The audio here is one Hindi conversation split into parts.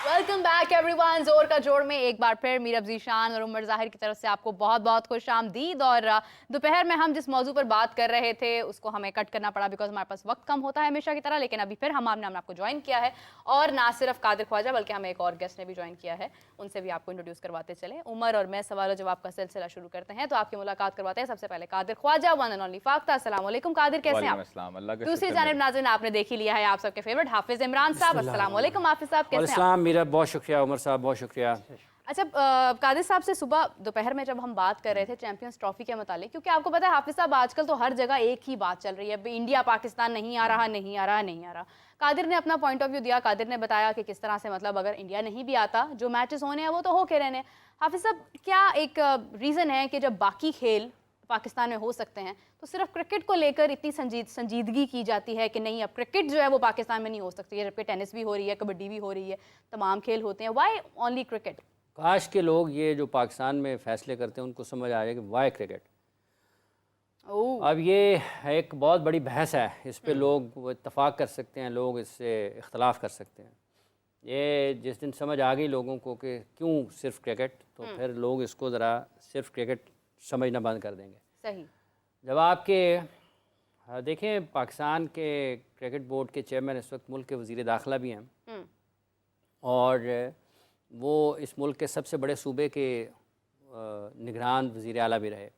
Welcome back everyone. जोर का जोड़ में एक बार फिर मीर अब्जीशान और उमर जाहिर की तरफ से आपको बहुत बहुत खुश आमदीद। और दोपहर में हम जिस मौजू पर बात कर रहे थे उसको हमें कट करना पड़ा बिकॉज हमारे पास वक्त कम होता है हमेशा की तरह। लेकिन अभी फिर हमने आपको ज्वाइन किया है और ना सिर्फ कादिर ख्वाजा बल्कि हमें एक और गेस्ट ने भी ज्वाइन किया है। उनसे भी आपको इंट्रोड्यूस करवाते चले। उमर और मैं सवाल जवाब का सिलसिला शुरू करते हैं तो आपकी मुलाकात करवाते हैं सबसे पहले Qadir Khwaja, one and only Fakhta. अस्सलाम वालेकुम कादिर, कैसे हैं आप? दूसरी जानिब नाज़रीन आपने देख ही लिया है आप सबके फेवरेट हाफिज इमरान साहब। अस्सलाम वालेकुम हाफिज साहब, कैसे हैं आप? मेरा बहुत शुक्रिया उमर साहब, बहुत शुक्रिया। अच्छा कादिर साहब से सुबह दोपहर में जब हम बात कर रहे थे चैंपियंस ट्रॉफी के मुतालिक, क्योंकि आपको पता है हाफिज साहब आजकल तो हर जगह एक ही बात चल रही है, इंडिया पाकिस्तान नहीं आ रहा नहीं आ रहा नहीं आ रहा। कादिर ने अपना पॉइंट ऑफ व्यू दिया, कादिर ने बताया कि किस तरह से मतलब अगर इंडिया नहीं भी आता जो मैचेस होने हैं वो तो होके रहने। हाफिज साहब क्या एक रीज़न है कि जब बाकी खेल पाकिस्तान में हो सकते हैं तो सिर्फ क्रिकेट को लेकर इतनी संजीदगी की जाती है कि नहीं अब क्रिकेट जो है वो पाकिस्तान में नहीं हो सकती है, जबकि टेनिस भी हो रही है, कबड्डी भी हो रही है, तमाम खेल होते हैं, वाई ओनली क्रिकेट? काश के लोग ये जो पाकिस्तान में फ़ैसले करते हैं उनको समझ आ जाए कि वाई क्रिकेट। अब ये एक बहुत बड़ी बहस है, इस पे लोग इत्तफाक कर सकते हैं, लोग इससे इख्तलाफ कर सकते हैं। ये जिस दिन समझ आ गई लोगों को कि क्यों सिर्फ क्रिकेट, तो फिर लोग इसको ज़रा सिर्फ क्रिकेट समझना बंद कर देंगे। सही। जब आपके देखें पाकिस्तान के क्रिकेट बोर्ड के चेयरमैन इस वक्त मुल्क के वज़ीर दाखिला भी हैं और वो इस मुल्क के सबसे बड़े सूबे के निगरान वज़ीर आला भी रहे,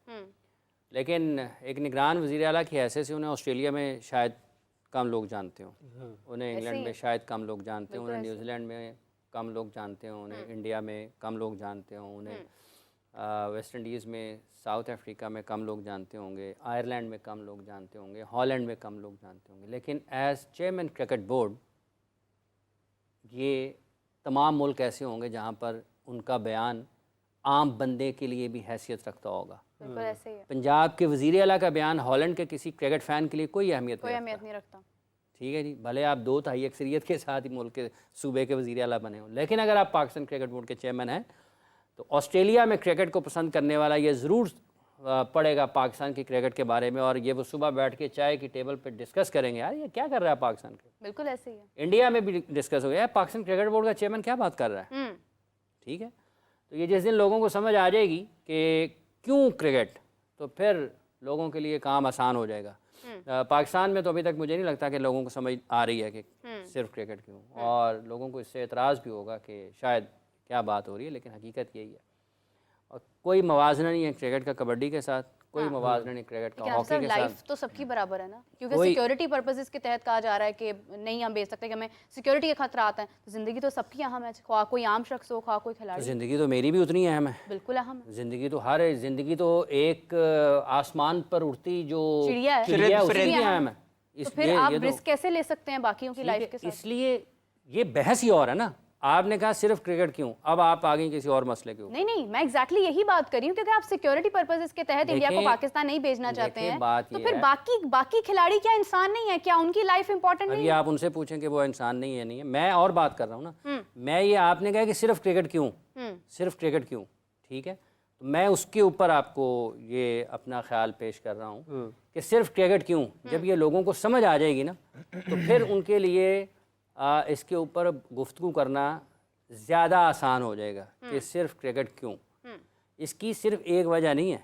लेकिन एक निगरान वज़ीर आला की हैसियत से उन्हें ऑस्ट्रेलिया में शायद कम लोग जानते हों, उन्हें इंग्लैंड में शायद कम लोग जानते हों, उन्हें न्यूजीलैंड में कम लोग जानते हों, उन्हें इंडिया में कम लोग जानते हों, उन्हें वेस्ट इंडीज़ में, साउथ अफ्रीका में कम लोग जानते होंगे, आयरलैंड में कम लोग जानते होंगे, हॉलैंड में कम लोग जानते होंगे। लेकिन एज़ चेयरमैन क्रिकेट बोर्ड ये तमाम मुल्क ऐसे होंगे जहाँ पर उनका बयान आम बंदे के लिए भी हैसियत रखता होगा। बिल्कुल ऐसे ही है। पंजाब के वज़ीर आला का बयान हॉलैंड के किसी क्रिकेट फ़ैन के लिए कोई अहमियत नहीं रखता। ठीक है जी, भले आप 2/3 अक्सरियत के साथ ही मुल्क के सूबे के वज़ीर आला बने हों, लेकिन अगर आप पाकिस्तान क्रिकेट बोर्ड के चेयरमैन हैं तो ऑस्ट्रेलिया में क्रिकेट को पसंद करने वाला ये ज़रूर पढ़ेगा पाकिस्तान की क्रिकेट के बारे में, और ये वो सुबह बैठ के चाय की टेबल पे डिस्कस करेंगे, यार ये क्या कर रहा है पाकिस्तान के। बिल्कुल ऐसे ही है। इंडिया में भी डिस्कस हो गया, पाकिस्तान क्रिकेट बोर्ड का चेयरमैन क्या बात कर रहा है। ठीक है, तो ये जिस दिन लोगों को समझ आ जाएगी कि क्यों क्रिकेट, तो फिर लोगों के लिए काम आसान हो जाएगा। पाकिस्तान में तो अभी तक मुझे नहीं लगता कि लोगों को समझ आ रही है कि सिर्फ क्रिकेट क्यों, और लोगों को इससे एतराज़ भी होगा कि शायद क्या बात हो रही है, लेकिन हकीकत यही है। और कोई मवाजना नहीं है क्रिकेट का कबड्डी के साथ, कोई मवाजना नहीं क्रिकेट का हॉकी के साथ। लाइफ तो सबकी बराबर है ना, क्योंकि सिक्योरिटी पर्पसेस के तहत कहा जा रहा है कि नहीं हम बेच सकते कि हमें सिक्योरिटी के खतरा आता है, तो जिंदगी तो सबकी अहम है, ख्वाह कोई आम शख्स हो ख्वाह कोई खिलाड़ी। ज़िंदगी तो मेरी भी उतनी अहम है। बिल्कुल अहम है। ज़िंदगी तो एक आसमान पर उड़ती जो चिड़िया है उसकी अहम है। तो फिर आप रिस्क कैसे ले सकते हैं बाकियों की लाइफ के साथ? इसलिए ये बहस ही और है ना। आपने कहा सिर्फ क्रिकेट क्यों, अब आप आ गई किसी और मसले के ऊपर। नहीं, मैं एग्जैक्टली यही बात कर रही हूँ, क्योंकि आप सिक्योरिटी पर्पसेस के तहत इंडिया को पाकिस्तान नहीं भेजना चाहते हैं, तो फिर बाकी खिलाड़ी क्या इंसान नहीं है? क्या उनकी लाइफ इंपॉर्टेंट नहीं है? आप उनसे पूछें कि वो इंसान नहीं है, नहीं है। मैं और बात कर रहा हूँ ना, मैं ये आपने कहा कि सिर्फ क्रिकेट क्यों, सिर्फ क्रिकेट क्यों, ठीक है, तो मैं उसके ऊपर आपको ये अपना ख्याल पेश कर रहा हूँ कि सिर्फ क्रिकेट क्यों। जब ये लोगों को समझ आ जाएगी ना, तो फिर उनके लिए इसके ऊपर गुफ्तगू करना ज़्यादा आसान हो जाएगा कि सिर्फ क्रिकेट क्यों। इसकी सिर्फ एक वजह नहीं है,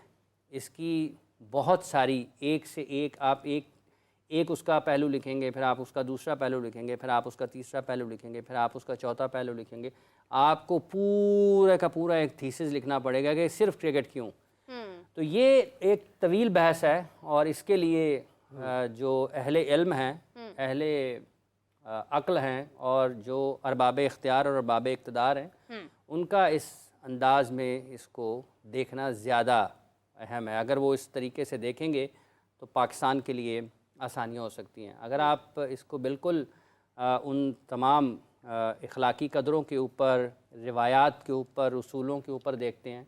इसकी बहुत सारी, एक से एक आप एक उसका पहलू लिखेंगे, फिर आप उसका दूसरा पहलू लिखेंगे, फिर आप उसका तीसरा पहलू लिखेंगे, फिर आप उसका चौथा पहलू लिखेंगे। आपको पूरा का पूरा एक थीसिस लिखना पड़ेगा कि सिर्फ क्रिकेट क्यों। तो ये एक तवील बहस है, और इसके लिए जो अहले इल्म हैं, अहले अक्ल हैं, और जो अरबाब इख्तियार और अरबाब इक़्तिदार हैं, उनका इस अंदाज़ में इसको देखना ज़्यादा अहम है। अगर वो इस तरीके से देखेंगे तो पाकिस्तान के लिए आसानियाँ हो सकती हैं। अगर आप इसको बिल्कुल उन तमाम इखलाकी कदरों के ऊपर, रिवायात के ऊपर, उसूलों के ऊपर देखते हैं,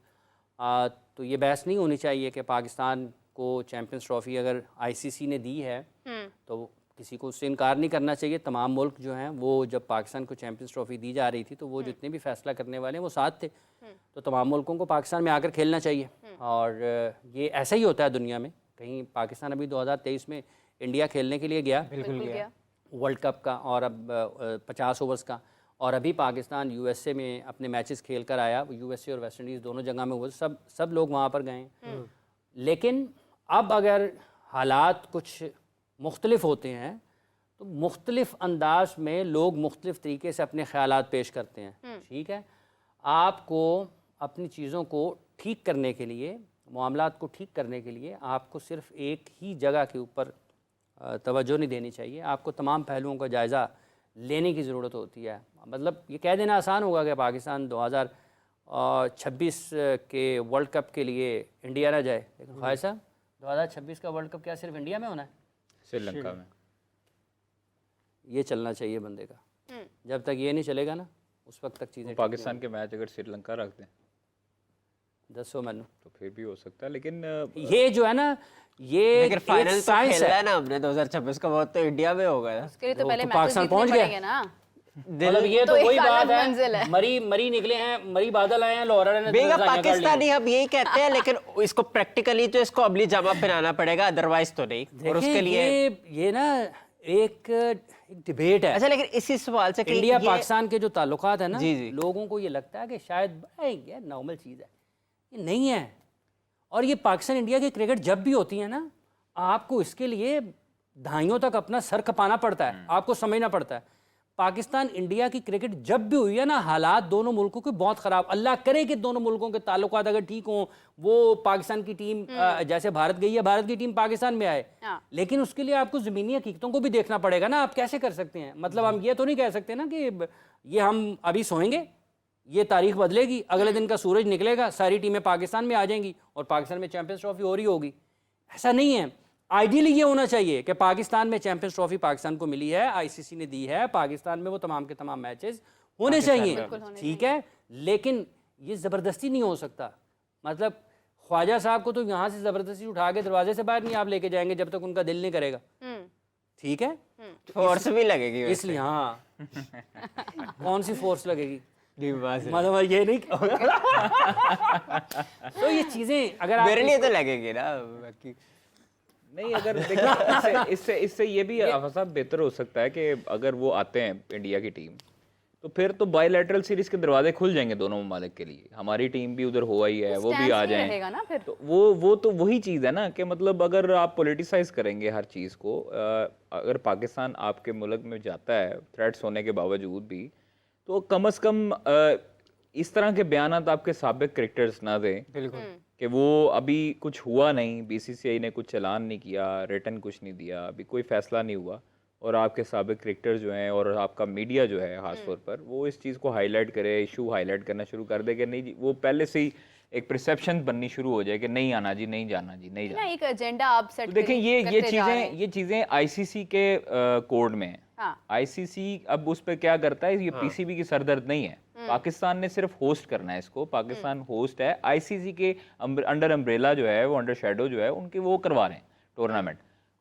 तो ये बहस नहीं होनी चाहिए कि पाकिस्तान को चैम्पियंस ट्रॉफ़ी अगर ICC ने दी है तो किसी को उससे इनकार नहीं करना चाहिए। तमाम मुल्क जो हैं वो जब पाकिस्तान को चैम्पियंस ट्रॉफ़ी दी जा रही थी तो वो जितने भी फ़ैसला करने वाले हैं वो साथ थे, तो तमाम मुल्कों को पाकिस्तान में आकर खेलना चाहिए। और ये ऐसा ही होता है दुनिया में। कहीं पाकिस्तान अभी 2023 में इंडिया खेलने के लिए गया, बिल्कुल गया वर्ल्ड कप का, और अब 50 ओवर्स का, और अभी पाकिस्तान यूएसए में अपने मैचेस खेल कर आया, यूएसए और वेस्ट इंडीज़ दोनों जगह में, वो सब लोग वहाँ पर गए। लेकिन अब अगर हालात कुछ मुख्तलिफ होते हैं तो मुख्तलिफ अंदाज में लोग मुख्तलिफ तरीके से अपने ख्यालात पेश करते हैं। ठीक है, आपको अपनी चीज़ों को ठीक करने के लिए, मामलात को ठीक करने के लिए आपको सिर्फ एक ही जगह के ऊपर तवज्जो नहीं देनी चाहिए, आपको तमाम पहलुओं का जायज़ा लेने की ज़रूरत होती है। मतलब ये कह देना आसान होगा कि पाकिस्तान 2026 के वर्ल्ड कप के लिए इंडिया ना जाए, लेकिन ख्वाहिश साहब 2026 का वर्ल्ड कप क्या सिर्फ इंडिया में होना है? श्रीलंका में ये चलना चाहिए बंदे का। जब तक ये नहीं चलेगा ना, उस वक्त तक चीज़ें पाकिस्तान के मैच अगर श्रीलंका रख दें दसो मैनू तो फिर भी हो सकता है, लेकिन ये जो है ना, ये लेकिन फाइनल तो साइंस खेला है है ना हमने 2026 का, बहुत तो इंडिया में होगा ना। उसके लिए तो पहले तो मैचेस पाकिस्तान जीतने पहुंच गया। पड़ेंगे ना। मतलब ये तो तो एक वही अलग बात मंजिल है, है। मरी निकले हैं, मरी बादल आए हैं, लोहरा ने बेगा तो जाके कर लिए। पाकिस्तानी अब यही कहते हैं, लेकिन इसको प्रैक्टिकली तो इसको अमली जामा पहनाना पड़ेगा, अदरवाइज तो नहीं। और उसके लिए ये ना एक डिबेट है। अच्छा, लेकिन इसी सवाल से कि इंडिया ये- पाकिस्तान के जो ताल्लुकात है ना, जी, जी। लोगों को ये लगता है कि शायद ये नॉर्मल चीज़ है, ये नहीं है। और ये पाकिस्तान इंडिया की क्रिकेट जब भी होती है ना, आपको इसके लिए दहाइयों तक अपना सर खपाना पड़ता है, आपको समझना पड़ता है। पाकिस्तान इंडिया की क्रिकेट जब भी हुई है ना, हालात दोनों मुल्कों के बहुत ख़राब, अल्लाह करे कि दोनों मुल्कों के ताल्लुकात अगर ठीक हों, वो पाकिस्तान की टीम जैसे भारत गई है, भारत की टीम पाकिस्तान में आए, हाँ। लेकिन उसके लिए आपको ज़मीनी हकीकतों को भी देखना पड़ेगा ना। आप कैसे कर सकते हैं? मतलब हम ये तो नहीं कह सकते ना कि ये हम अभी सोएंगे, ये तारीख बदलेगी, अगले दिन का सूरज निकलेगा, सारी टीमें पाकिस्तान में आ जाएंगी और पाकिस्तान में चैंपियंस ट्रॉफी हो रही होगी। ऐसा नहीं है। आइडियली ये होना चाहिए कि पाकिस्तान में चैंपियंस ट्रॉफी पाकिस्तान को मिली है, आईसीसी ने दी है, पाकिस्तान में वो तमाम के तमाम मैचेस होने चाहिए, ठीक है, लेकिन ये ज़बरदस्ती नहीं हो सकता। मतलब ख्वाजा साहब को तो यहाँ से ज़बरदस्ती उठा के दरवाजे से बाहर नहीं आप लेके जाएंगे जब तक उनका दिल नहीं करेगा, ठीक है। फोर्स भी लगेगी वैसे। इसलिए हाँ कौन सी फोर्स लगेगी? डिम्बा से। मतलब ये नहीं तो ये चीज़ें अगर आप मेरे लिए तो लगेगी ना, बाकी नहीं, अगर देखिए इससे ये भी साहब बेहतर हो सकता है कि अगर वो आते हैं इंडिया की टीम, तो फिर तो बायलैटरल सीरीज के दरवाजे खुल जाएंगे दोनों ममालिक के लिए। हमारी टीम भी उधर हो आई है, वो भी आ जाए, रहेगा ना फिर। तो वो तो वही चीज़ है ना कि मतलब अगर आप पॉलिटिसाइज करेंगे हर चीज़ को, अगर पाकिस्तान आपके मुल्क में जाता है थ्रेट्स होने के बावजूद भी, तो कम से कम इस तरह के बयानात आपके साबिक क्रिकेटर्स ना दें। बिल्कुल कि वो अभी कुछ हुआ नहीं, बीसीसीआई ने कुछ ऐलान नहीं किया, रिटर्न कुछ नहीं दिया, अभी कोई फैसला नहीं हुआ, और आपके साबिक क्रिकेटर जो हैं और आपका मीडिया जो है खास तौर पर वो इस चीज़ को हाईलाइट करे, इशू हाईलाइट करना शुरू कर दे कि नहीं जी, वो पहले से ही एक परसेप्शन बननी शुरू हो जाए कि नहीं आना जी, नहीं जाना जी, नहीं ना जाना। एक एजेंडा आप सेट तो देखें ये चीज़ें आईसीसी के कोड में है। हाँ। आईसीसी अब उस पर क्या करता है, ये पीसीबी की सरदर्द नहीं है, पाकिस्तान ने सिर्फ होस्ट करना है इसको, पाकिस्तान होस्ट है, आईसीसी के अंडर अम्ब्रेला जो है, वो अंडर शेडो जो है उनके, वो करवा रहे हैं टूर्नामेंट।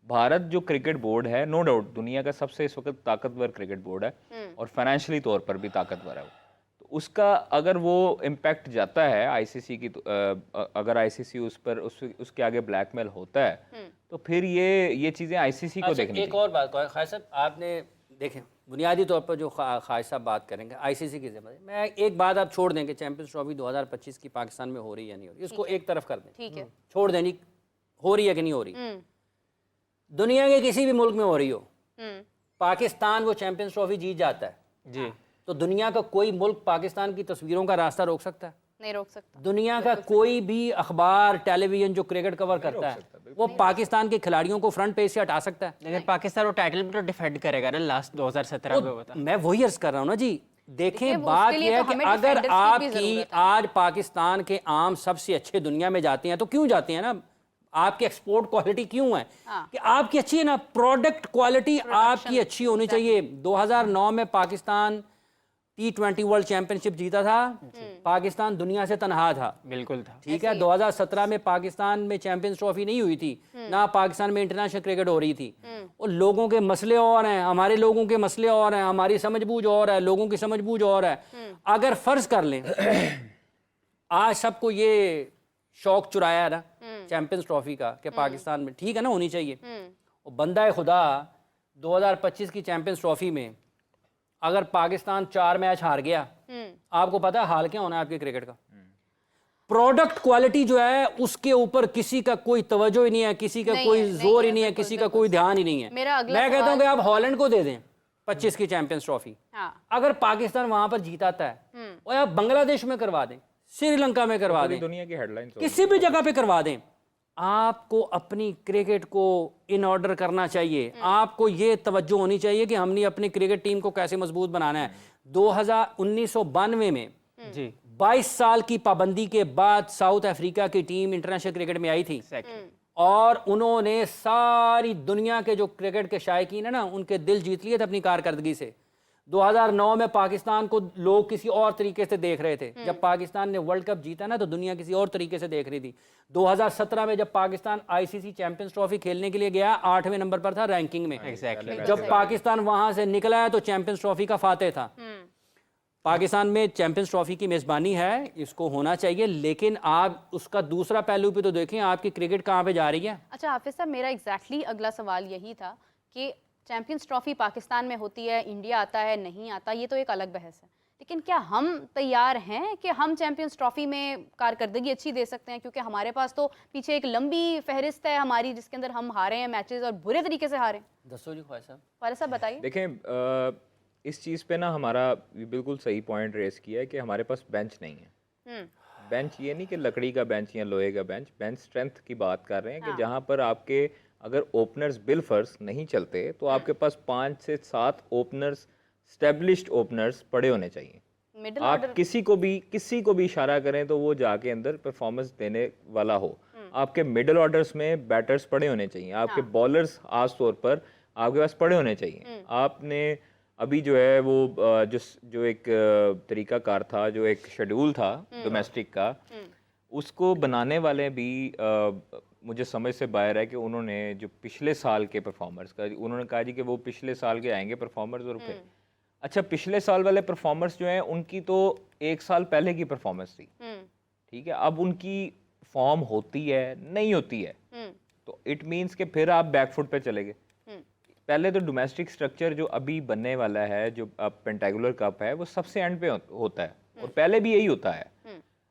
भारत जो क्रिकेट बोर्ड है, नो डाउट दुनिया का सबसे इस वक्त ताकतवर क्रिकेट बोर्ड है और फाइनेंशियली तौर पर भी ताकतवर है वो, तो उसका अगर वो इम्पैक्ट जाता है आईसीसी की, अगर आईसीसी उस पर उसके आगे ब्लैकमेल होता है, तो फिर ये चीज़ें आईसीसी को देखनी एक और बात ख्वाजा साहब, आपने देखें बुनियादी तौर पर जो ख्वाजा साहब बात करेंगे आईसीसी की जिम्मेदारी, मैं एक बात आप छोड़ दें कि चैंपियंस ट्रॉफी 2025 की पाकिस्तान में हो रही है या नहीं हो रही, इसको एक तरफ कर दें, ठीक है, छोड़ देनी हो रही है कि नहीं हो रही, दुनिया के किसी भी मुल्क में हो रही हो, पाकिस्तान वो चैंपियंस ट्रॉफी जीत जाता है जी, तो दुनिया का कोई मुल्क पाकिस्तान की तस्वीरों का रास्ता रोक सकता है? नहीं रोक सकता। दुनिया का कोई भी अखबार टेलीविजन जो क्रिकेट कवर करता है वो पाकिस्तान के खिलाड़ियों को फ्रंट पेज से हटा सकता है? लेकिन पाकिस्तान वो टाइटल भी तो डिफेंड करेगा ना लास्ट 2017 में बता। मैं वही अर्ज कर रहा हूँ ना जी। देखिए, देखें वो बात उसके लिए यह है तो कि हमें अगर defenders की भी आपकी जरूरत है। आज पाकिस्तान के आम सबसे अच्छे दुनिया में जाते हैं तो क्यों जाते हैं ना, आपकी एक्सपोर्ट क्वालिटी क्यों है कि आपकी अच्छी है ना, प्रोडक्ट क्वालिटी आपकी अच्छी होनी चाहिए। 2009 में पाकिस्तान T20 वर्ल्ड चैंपियनशिप जीता था, पाकिस्तान दुनिया से तनहा था, बिल्कुल था। ठीक है। 2017 में पाकिस्तान में चैंपियंस ट्रॉफी नहीं हुई थी, ना पाकिस्तान में इंटरनेशनल क्रिकेट हो रही थी, और लोगों के मसले और हैं, हमारे लोगों के मसले और हैं, हमारी समझबूझ और है, लोगों की समझबूझ और है। अगर फर्ज कर लें आज सबको ये शौक चुराया है ना चैंपियंस ट्रॉफी का कि पाकिस्तान में ठीक है ना होनी चाहिए, और बंदा खुदा 2025 की चैंपियंस ट्रॉफी में अगर पाकिस्तान 4 मैच हार गया, आपको पता है हाल क्या होना है आपके क्रिकेट का? प्रोडक्ट क्वालिटी जो है उसके ऊपर किसी का कोई तवज्जो ही नहीं है, किसी का कोई जोर ही नहीं है, किसी का कोई ध्यान ही नहीं है। मैं कहता हूं कि आप हॉलैंड को दे दें 25 की चैंपियंस ट्रॉफी, अगर पाकिस्तान वहां पर जीताता है, और आप बांग्लादेश में करवा दें, श्रीलंका में करवा दें, दुनिया की हेडलाइंस किसी भी जगह पे करवा दें, आपको अपनी क्रिकेट को इन ऑर्डर करना चाहिए। आपको ये तवज्जो होनी चाहिए कि हमने अपनी क्रिकेट टीम को कैसे मजबूत बनाना है। 1992 में जी 22 साल की पाबंदी के बाद साउथ अफ्रीका की टीम इंटरनेशनल क्रिकेट में आई थी, और उन्होंने सारी दुनिया के जो क्रिकेट के शायकीन है ना, उनके दिल जीत लिए थे अपनी कारकर्दगी से। 2009 में पाकिस्तान को लोग किसी और तरीके से देख रहे थे। जब पाकिस्तान ने वर्ल्ड कप जीता ना, तो दुनिया किसी और तरीके से देख रही थी। 2017 में जब पाकिस्तान आईसीसी चैंपियंस ट्रॉफी खेलने के लिए गया, 8वें नंबर पर था रैंकिंग में। एग्जैक्टली जब पाकिस्तान वहां से निकला है तो चैंपियंस ट्रॉफी का फातेह था। पाकिस्तान में चैंपियंस ट्रॉफी की मेजबानी है, इसको होना चाहिए, लेकिन आप उसका दूसरा पहलू भी तो देखें, आपकी क्रिकेट कहाँ पे जा रही है। अच्छा हाफिज साहब, मेरा एग्जैक्टली अगला सवाल यही था कि चैंपियंस ट्रॉफी पाकिस्तान में होती है, इंडिया आता है नहीं आता, ये तो एक अलग बहस है, लेकिन क्या हम तैयार हैं कि हम चैंपियंस ट्रॉफी में कारकर्दगी अच्छी दे सकते हैं? क्योंकि हमारे पास तो पीछे एक लंबी फहरिस्त है हमारी, जिसके अंदर हम हारे हैं मैचेस और बुरे तरीके से हारे। दसो जी ख्वाहिश साहब। फारिस साहब बताइए। देखें, इस चीज़ पे ना हमारा बिल्कुल सही पॉइंट रेस किया है कि हमारे पास बेंच नहीं है। बेंच ये नहीं कि लकड़ी का बेंच या लोहे का बेंच, बेंच स्ट्रेंथ की बात कर रहे हैं कि जहाँ पर आपके अगर ओपनर्स बिलफर्स नहीं चलते तो आपके पास 5 से 7 ओपनर्स, स्टेब्लिश्ड ओपनर्स पड़े होने चाहिए। आप किसी को भी इशारा करें तो वो जाके अंदर परफॉर्मेंस देने वाला हो। आपके मिडिल ऑर्डर्स में बैटर्स पड़े होने चाहिए, आपके बॉलर्स खास तौर पर आपके पास पड़े होने चाहिए। आपने अभी जो है वो जो एक तरीका कार था, जो एक शेड्यूल था डोमेस्टिक का, उसको बनाने वाले भी मुझे समझ से बाहर है कि उन्होंने जो पिछले साल के परफॉर्मर्स का, उन्होंने कहा जी कि वो पिछले साल के आएंगे परफॉर्मर्स और फिर अच्छा पिछले साल वाले परफॉर्मर्स जो हैं उनकी तो 1 साल पहले की परफॉर्मेंस थी, ठीक है, अब उनकी फॉर्म होती है नहीं होती है, तो इट मीन्स कि फिर आप बैकफुट पे चले गए। पहले तो डोमेस्टिक स्ट्रक्चर जो अभी बनने वाला है, जो अब पेंटागुलर कप है, वो सबसे एंड पे होता है, और पहले भी यही होता है।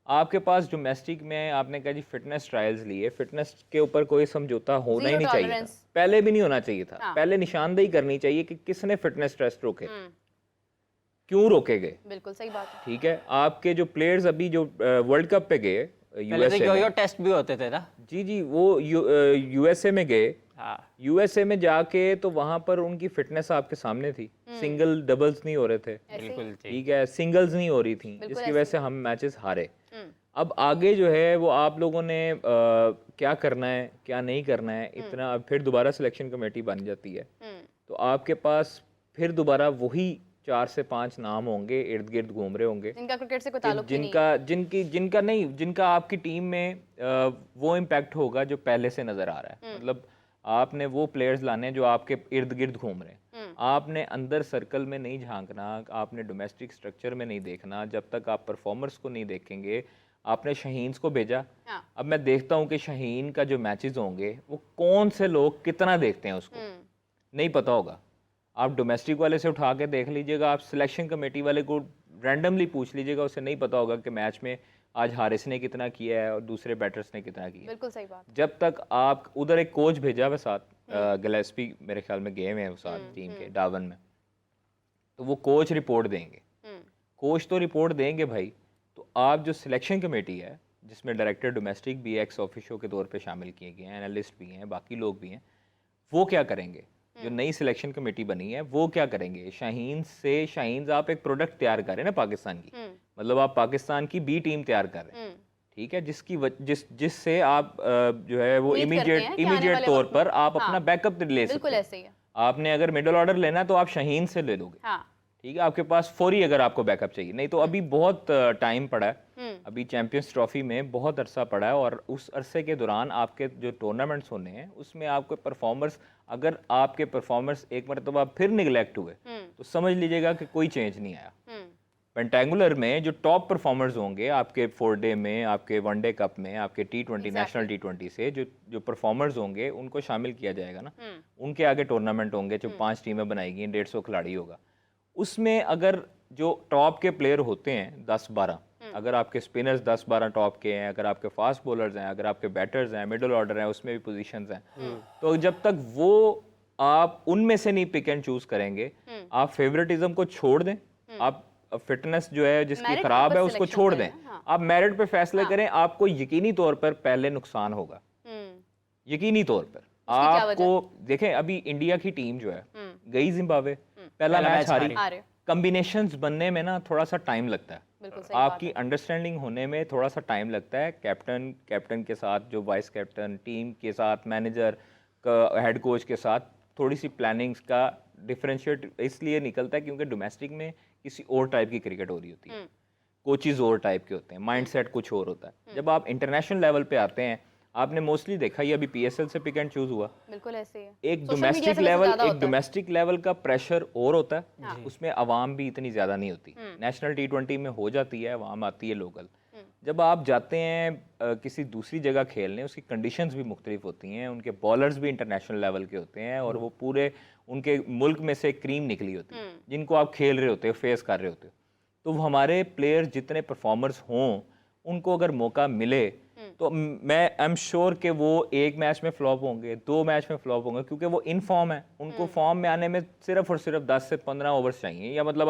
आपके पास डोमेस्टिक में आपने कहा जी फिटनेस ट्रायल्स लिए, फिटनेस के ऊपर कोई समझौता होना ही नहीं चाहिए था, पहले भी नहीं होना चाहिए था। पहले निशानदेही करनी चाहिए कि किसने फिटनेस टेस्ट रोके, क्यों रोके गए। बिल्कुल सही बात है। ठीक है, आपके जो प्लेयर्स अभी जो वर्ल्ड कप पे गए यूएसए टेस्ट भी होते थे ना जी वो यूएसए में गए, यूएसए में जाके तो वहां पर उनकी फिटनेस आपके सामने थी, सिंगल डबल्स नहीं हो रहे थे, बिल्कुल ठीक है, सिंगल्स नहीं हो रही थी, जिसकी वजह से हम मैचेस हारे। अब आगे जो है वो आप लोगों ने क्या करना है क्या नहीं करना है, इतना अब फिर दोबारा सिलेक्शन कमेटी बन जाती है, तो आपके पास फिर दोबारा वही 4 से 5 नाम होंगे, इर्द गिर्द घूम रहे होंगे, जिनका क्रिकेट से कोई ताल्लुक ही नहीं है, जिनका आपकी टीम में वो इम्पैक्ट होगा जो पहले से नजर आ रहा है। मतलब आपने वो प्लेयर्स लाने जो आपके इर्द गिर्द घूम रहे हैं, आपने अंदर सर्कल में नहीं झांकना, आपने डोमेस्टिक स्ट्रक्चर में नहीं देखना, जब तक आप परफॉर्मर्स को नहीं देखेंगे। आपने शाहीन को भेजा, अब मैं देखता हूँ कि शाहीन का जो मैचेस होंगे वो कौन से लोग कितना देखते हैं उसको नहीं पता होगा। आप डोमेस्टिक वाले से उठा के देख लीजिएगा, आप सिलेक्शन कमेटी वाले को रैंडमली पूछ लीजिएगा, उसे नहीं पता होगा कि मैच में आज हारिस ने कितना किया है और दूसरे बैटर्स ने कितना किया। बिल्कुल सही बात। जब तक आप उधर एक कोच भेजा हुआ साथ, गिलेस्पी मेरे ख्याल में गेम है वो साथ टीम के डावन में, तो वो कोच रिपोर्ट देंगे, कोच तो रिपोर्ट देंगे भाई, तो आप जो सिलेक्शन कमेटी है जिसमें डायरेक्टर डोमेस्टिक भी एक्स ऑफिशियो के तौर पे शामिल किए गए हैं, एनालिस्ट भी हैं, बाकी लोग भी हैं, वो क्या करेंगे? जो नई सिलेक्शन कमेटी बनी है वो क्या करेंगे? शाहीन आप एक प्रोडक्ट तैयार कर रहे हैं ना पाकिस्तान की, मतलब आप पाकिस्तान की बी टीम तैयार कर रहे हैं, ठीक है, जिससे आप जो है वो इमीडिएट तौर पर आप अपना बैकअप ले सकते हैं। आपने अगर मिडिल ऑर्डर लेना तो आप शाहीन से ले लोगे, ठीक है, आपके पास फौरी अगर आपको बैकअप चाहिए, नहीं तो अभी बहुत टाइम पड़ा है, अभी चैंपियंस ट्रॉफी में बहुत अरसा पड़ा है, और उस अरसे के दौरान आपके जो टूर्नामेंट्स होने हैं उसमें आपके परफॉर्मर्स, अगर आपके परफॉर्मर्स एक मरतबा फिर निगलेक्ट हुए तो समझ लीजिएगा कि कोई चेंज नहीं आया। पेंटेंगुलर में जो टॉप परफॉर्मर्स होंगे आपके 4 डे में, आपके 1 डे कप में, आपके T20 नेशनल T20 से जो परफॉर्मर्स होंगे उनको शामिल किया जाएगा ना, उनके आगे टूर्नामेंट होंगे, जो 5 टीमें बनाई गई, 150 खिलाड़ी होगा, उसमें अगर जो टॉप के प्लेयर होते हैं 10-12, अगर आपके स्पिनर्स 10-12 टॉप के हैं, अगर आपके फास्ट बॉलर्स हैं, अगर आपके बैटर्स हैं, मिडिल ऑर्डर हैं, उसमें भी पोजीशंस हैं, तो जब तक वो आप उनमें से नहीं पिक एंड चूज करेंगे, आप फेवरेटिज्म को छोड़ दें, आप फिटनेस जो है जिसकी Merit के खराब ऊपर है उसको selection छोड़ करें, दें, हाँ। आप मेरिट पे फैसले करें, आपको यकीनी तौर पर पहले नुकसान होगा, यकीनी तौर पर। क्या आपको देखें, अभी इंडिया की टीम जो है गई जिम्बाब्वे, पहला मैच हारी, हारे। कॉम्बिनेशंस बनने में ना थोड़ा सा टाइम लगता है, बिल्कुल सही बात आपकी अंडरस्टैंडिंग होने में थोड़ा सा टाइम लगता है, कैप्टन के साथ, जो वाइस कैप्टन, टीम के साथ, मैनेजर का, हेड कोच के साथ थोड़ी सी प्लानिंग्स का डिफरेंशिएट इसलिए निकलता है क्योंकि डोमेस्टिक में किसी और टाइप की क्रिकेट हो रही होती है, कोचेज और टाइप के होते हैं, माइंडसेट कुछ और होता है। जब आप इंटरनेशनल लेवल पे आते हैं, आपने मोस्टली देखा ही अभी PSL से पिक एंड चूज हुआ, बिल्कुल ऐसे ही है। एक Social media डोमेस्टिक से वैसे लेवल ज़्यादा एक होता है। डोमेस्टिक लेवल का प्रेशर और होता है, उसमें आवाम भी इतनी ज़्यादा नहीं होती। नेशनल T20 में हो जाती है, आवाम आती है लोकल। जब आप जाते हैं किसी दूसरी जगह खेलने, उसकी कंडीशंस भी मुख्तलिफ होती हैं, उनके बॉलर्स भी इंटरनेशनल लेवल के होते हैं, और वो पूरे उनके मुल्क में से क्रीम निकली होती है जिनको आप खेल रहे होते हो, फेस कर रहे होते हो। तो वो हमारे प्लेयर जितने परफॉर्मर्स हों, उनको अगर मौका मिले तो मैं आई एम श्योर कि वो एक मैच में फ्लॉप होंगे, 2 मैच में फ्लॉप होंगे, क्योंकि वो इन फॉर्म है। उनको फॉर्म में आने में सिर्फ और सिर्फ 10 से 15 ओवर्स चाहिए, या मतलब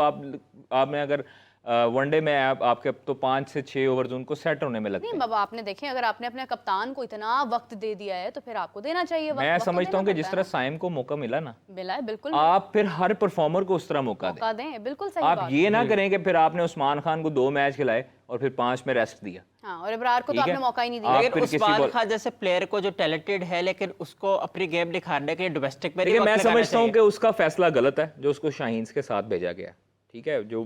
आपने अगर वनडे में आपके तो 5 से 6 ओवर्स उनको सेट होने में लगते नहीं हैं। बाबा, आपने देखें, अगर आपने अपने कप्तान को इतना वक्त दे दिया है तो फिर आपको देना चाहिए वक्त। मैं वक्त तो समझता हूँ देना कि जिस पड़ता तरह है साइम को मौका मिला ना, ना। मिला है, बिल्कुल आप फिर हर परफॉर्मर को उस तरह मौका दें। मौका दें, बिल्कुल सही आप बात। ये ना करें कि फिर आपने उस्मान खान को 2 मैच खिलाए और फिर 5 में रेस्ट दिया। हाँ, और इब्रार को तो ठीक है? आपने मौका ही नहीं दिया। आप लेकिन फिर किसी उस्मान बॉल- खान जैसे प्लेयर को जो टैलेंटेड है, लेकिन उसको अपनी गेम दिखाने के लिए डोमेस्टिक में देखिए, वक्त मैं लगाना समझता हूँ चाहिए। कि उसका फैसला गलत है जो उसको शाहीन्स के साथ भेजा गया, ठीक है, जो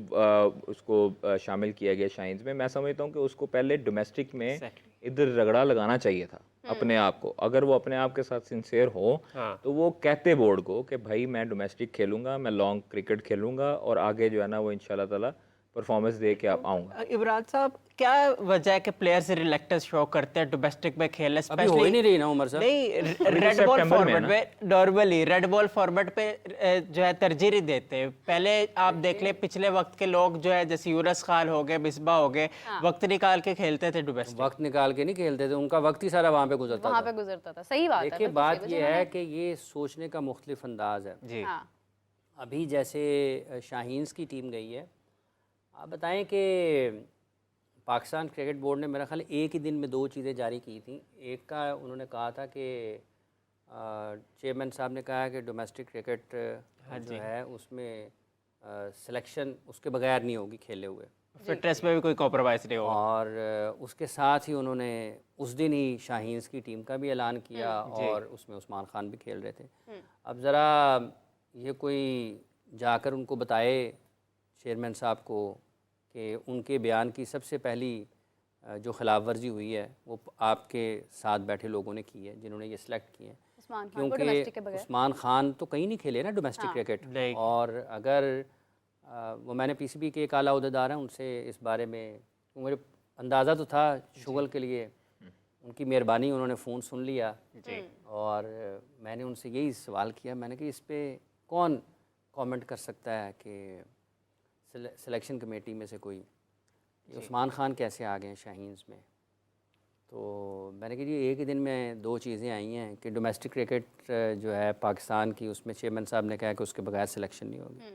उसको शामिल किया गया शाहीन्स में। मैं समझता हूँ कि उसको पहले डोमेस्टिक में इधर रगड़ा लगाना चाहिए था अपने आप को। अगर वो अपने आप के साथ सिंसियर हो तो वो कहते बोर्ड को कि भाई मैं डोमेस्टिक खेलूंगा, मैं लॉन्ग क्रिकेट खेलूंगा, और आगे जो है ना वो इंशाल्लाह ताला परफॉर्मेंस दे के आऊँगा। इमरान साहब, क्या वजह है कि प्लेयर्स रिलेक्टेंस शो करते हैं डोमेस्टिक में खेलने? अभी हो ही नहीं रही ना उमर साहब। नहीं, तो रेड बॉल सितंबर में है फॉर्मेट ना। में नॉर्मली रेड बॉल फॉर्मेट पे जो है तरजीह नहीं देते। पहले आप देख ले, पिछले वक्त के लोग जो है जैसे यूनस खान हो गए, मिसबा हो गए, वक्त निकाल के खेलते थे डोमेस्टिक। वक्त निकाल के नहीं खेलते थे, उनका वक्त ही सारा वहाँ पे गुजरता वहाँ था। पे गुजरता था, सही बात है। देखिए, बिल्कुल बात सही, ये वजह है कि ये सोचने का मुख्तलिफ अंदाज है। जी हाँ, अभी जैसे शाहीन्स की टीम गई है, आप बताएं कि पाकिस्तान क्रिकेट बोर्ड ने मेरा ख्याल एक ही दिन में 2 चीज़ें जारी की थी। एक का उन्होंने कहा था कि चेयरमैन साहब ने कहा कि डोमेस्टिक क्रिकेट जो है उसमें सिलेक्शन उसके बगैर नहीं होगी खेले हुए, फिटनेस में भी कोई कॉम्प्रोमाइज नहीं होगा। और उसके साथ ही उन्होंने उस दिन ही शाहीन्स की टीम का भी ऐलान किया, और उसमें उस्मान खान भी खेल रहे थे। अब ज़रा ये कोई जाकर उनको बताए चेयरमैन साहब को कि उनके बयान की सबसे पहली जो खिलाफ वर्जी हुई है वो आपके साथ बैठे लोगों ने की है, जिन्होंने ये सिलेक्ट किए हैं। उस्मान खान को डोमेस्टिक के क्योंकि बगैर। उस्मान खान तो कहीं नहीं खेले ना डोमेस्टिक क्रिकेट, नहीं। और अगर वो मैंने PCB के एक आला उहदेदार हैं उनसे इस बारे में, मुझे अंदाज़ा तो था शुगल के लिए, उनकी मेहरबानी, उन्होंने फ़ोन सुन लिया और मैंने उनसे यही सवाल किया, मैंने कि इस पे कौन कमेंट कर सकता है कि सिलेक्शन कमेटी में से कोई उस्मान खान कैसे आ गए शाहीन्स में। तो मैंने कहा जी एक ही दिन में 2 चीज़ें आई हैं कि डोमेस्टिक क्रिकेट जो है पाकिस्तान की, उसमें चेयरमैन साहब ने कहा कि उसके बगैर सिलेक्शन नहीं होगी,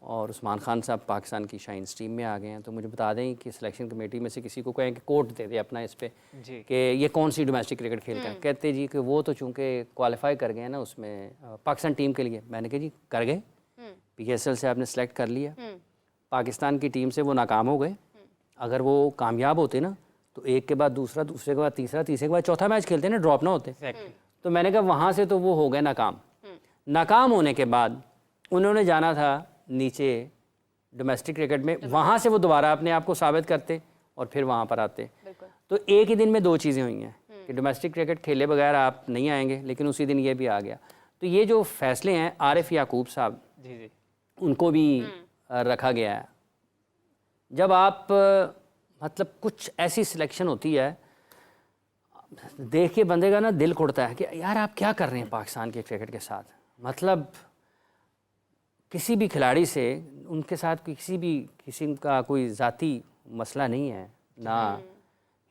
और उस्मान खान साहब पाकिस्तान की शाहीन्स टीम में आ गए हैं। तो मुझे बता दें कि सिलेक्शन कमेटी में से किसी को कहें कि कोट दे दे अपना इस पे कि ये कौन सी डोमेस्टिक क्रिकेट खेलता है। कहते जी कि वो तो चूँकि क्वालिफाई कर गए हैं ना उसमें पाकिस्तान टीम के लिए। मैंने कहा जी कर गए, PSL से आपने सेलेक्ट कर लिया, पाकिस्तान की टीम से वो नाकाम हो गए। अगर वो कामयाब होते ना तो एक के बाद दूसरा, दूसरे के बाद तीसरा, तीसरे के बाद चौथा मैच खेलते ना, ड्रॉप ना होते। तो मैंने कहा वहाँ से तो वो हो गए नाकाम। नाकाम होने के बाद उन्होंने जाना था नीचे डोमेस्टिक क्रिकेट में, वहाँ से वो दोबारा अपने आप को साबित करते और फिर वहाँ पर आते। तो एक ही दिन में 2 चीज़ें हुई हैं कि डोमेस्टिक क्रिकेट खेले बगैर आप नहीं आएंगे, लेकिन उसी दिन ये भी आ गया। तो ये जो फैसले हैं आरिफ याकूब साहब, जी उनको भी रखा गया है। जब आप मतलब कुछ ऐसी सिलेक्शन होती है, देख के बंदे का ना दिल कुड़ता है कि यार आप क्या कर रहे हैं पाकिस्तान के क्रिकेट के साथ। मतलब किसी भी खिलाड़ी से उनके साथ किसी का कोई ज़ाती मसला नहीं है ना।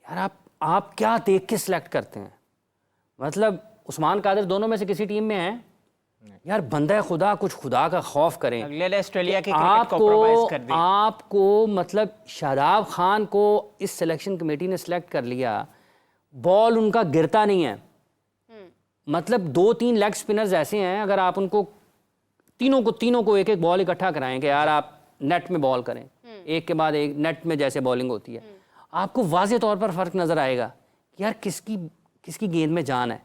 यार आप क्या देख के सिलेक्ट करते हैं? मतलब उस्मान कादिर दोनों में से किसी टीम में है? यार बंदा खुदा, कुछ खुदा का खौफ करें। अगले ऑस्ट्रेलिया की क्रिकेट कॉम्प्रोमाइज कर दी। आपको मतलब शादाब खान को इस सिलेक्शन कमेटी ने सिलेक्ट कर लिया, बॉल उनका गिरता नहीं है। मतलब 2-3 लेग स्पिनर्स ऐसे हैं, अगर आप उनको तीनों को एक एक बॉल इकट्ठा कराएं कि यार आप नेट में बॉल करें, एक के बाद एक नेट में जैसे बॉलिंग होती है, आपको वाज़े तौर पर फ़र्क नज़र आएगा कि यार किसकी गेंद में जान है,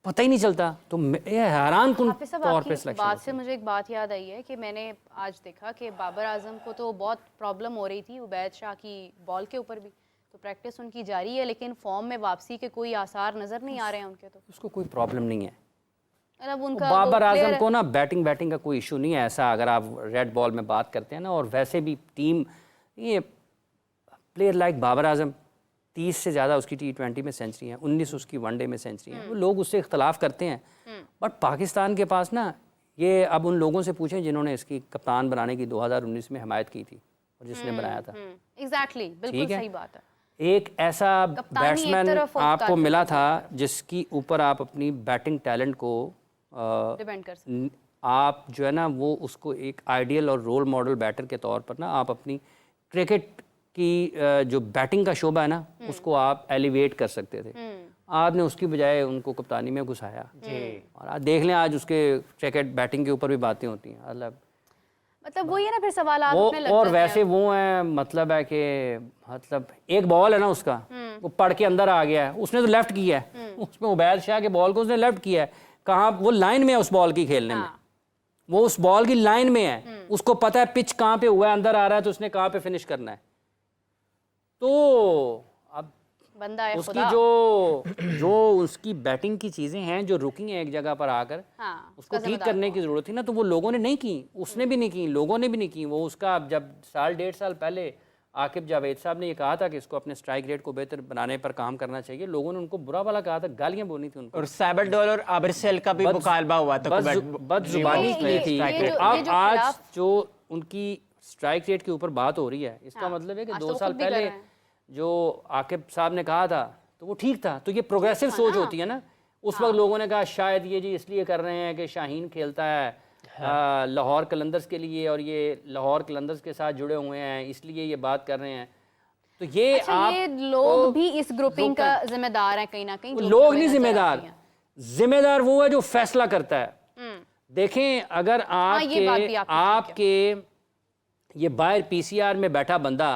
पता ही नहीं चलता। तो ये हैरान कुन हाफिज़ साहब, तौर पे आपकी सिलेक्शन बात से मुझे एक बात याद आई है कि मैंने आज देखा कि बाबर आजम को तो बहुत प्रॉब्लम हो रही थी उबैद शाह की बॉल के ऊपर भी, तो प्रैक्टिस उनकी जारी है, लेकिन फॉर्म में वापसी के कोई आसार नज़र नहीं आ रहे हैं उनके। तो उसको कोई प्रॉब्लम नहीं है। मतलब उनका बाबर आजम को ना बैटिंग का कोई इशू नहीं है ऐसा, अगर आप रेड बॉल में बात करते हैं ना। और वैसे भी टीम, ये प्लेयर लाइक बाबर आजम, 30 से ज़्यादा उसकी T20 में सेंचुरी हैं, 19 उसकी वनडे में सेंचुरी हैं। वो लोग उससे इख्तलाफ करते हैं, बट पाकिस्तान के पास ना, ये अब उन लोगों से पूछें जिन्होंने इसकी कप्तान बनाने की 2019 में हमायत की थी और जिसने बनाया था। एग्जैक्टली, बिल्कुल सही बात है। एक ऐसा बैट्समैन आपको मिला था जिसकी ऊपर आप अपनी बैटिंग टैलेंट को डिपेंड कर सकते, आप जो है ना वो उसको एक आइडियल और रोल मॉडल बैटर के तौर पर ना आप अपनी क्रिकेट की जो बैटिंग का शोबा है ना उसको आप एलिवेट कर सकते थे। आपने उसकी बजाय उनको कप्तानी में घुसाया और आज देख लें, आज उसके क्रिकेट बैटिंग के ऊपर भी बातें होती हैं। मतलब वही है ना, फिर सवाल वो और वैसे वो है, मतलब है कि मतलब एक बॉल है ना उसका, वो पड़ के अंदर आ गया है, उसने तो लेफ्ट किया है, उसमें उबैद शाह के बॉल को उसने लेफ्ट किया है। कहाँ वो लाइन में है उस बॉल की खेलने में, वो उस बॉल की लाइन में है, उसको पता है पिच कहाँ पे हुआ है, अंदर आ रहा है तो उसने कहाँ पे फिनिश करना है। तो अब बंदा है उसकी खुदा। जो उसकी बैटिंग की चीज़ें हैं जो रुकी हैं एक जगह पर आकर, उसको ठीक करने की ज़रूरत थी ना, तो वो लोगों ने नहीं की, उसने भी नहीं की, लोगों ने भी नहीं की। वो उसका जब 1.5 साल पहले आकिब जावेद साहब ने ये कहा था कि इसको अपने स्ट्राइक रेट को बेहतर बनाने पर काम करना चाहिए, लोगों ने उनको बुरा भला कहा था, गालियां बोली थी उनको। और सैबरडोल और आबरसेल का भी मुकालबा हुआ था, बदजुबानी की थी। अब आज जो उनकी स्ट्राइक रेट के ऊपर बात हो रही है, इसका मतलब है कि 2 साल पहले जो आकिब साहब ने कहा था तो वो ठीक था। तो ये प्रोग्रेसिव सोच होती है ना। उस वक्त लोगों ने कहा शायद ये जी इसलिए कर रहे हैं कि शाहीन खेलता है लाहौर कलंदर्स के लिए और ये लाहौर कलंदर्स के साथ जुड़े हुए हैं, इसलिए ये बात कर रहे हैं। तो ये आप ये लोग भी इस ग्रुपिंग का जिम्मेदार हैं कहीं ना कहीं। लोग नहीं जिम्मेदार, जिम्मेदार वो है जो फैसला करता है। देखें, अगर आपके ये बाहर पीसीआर में बैठा बंदा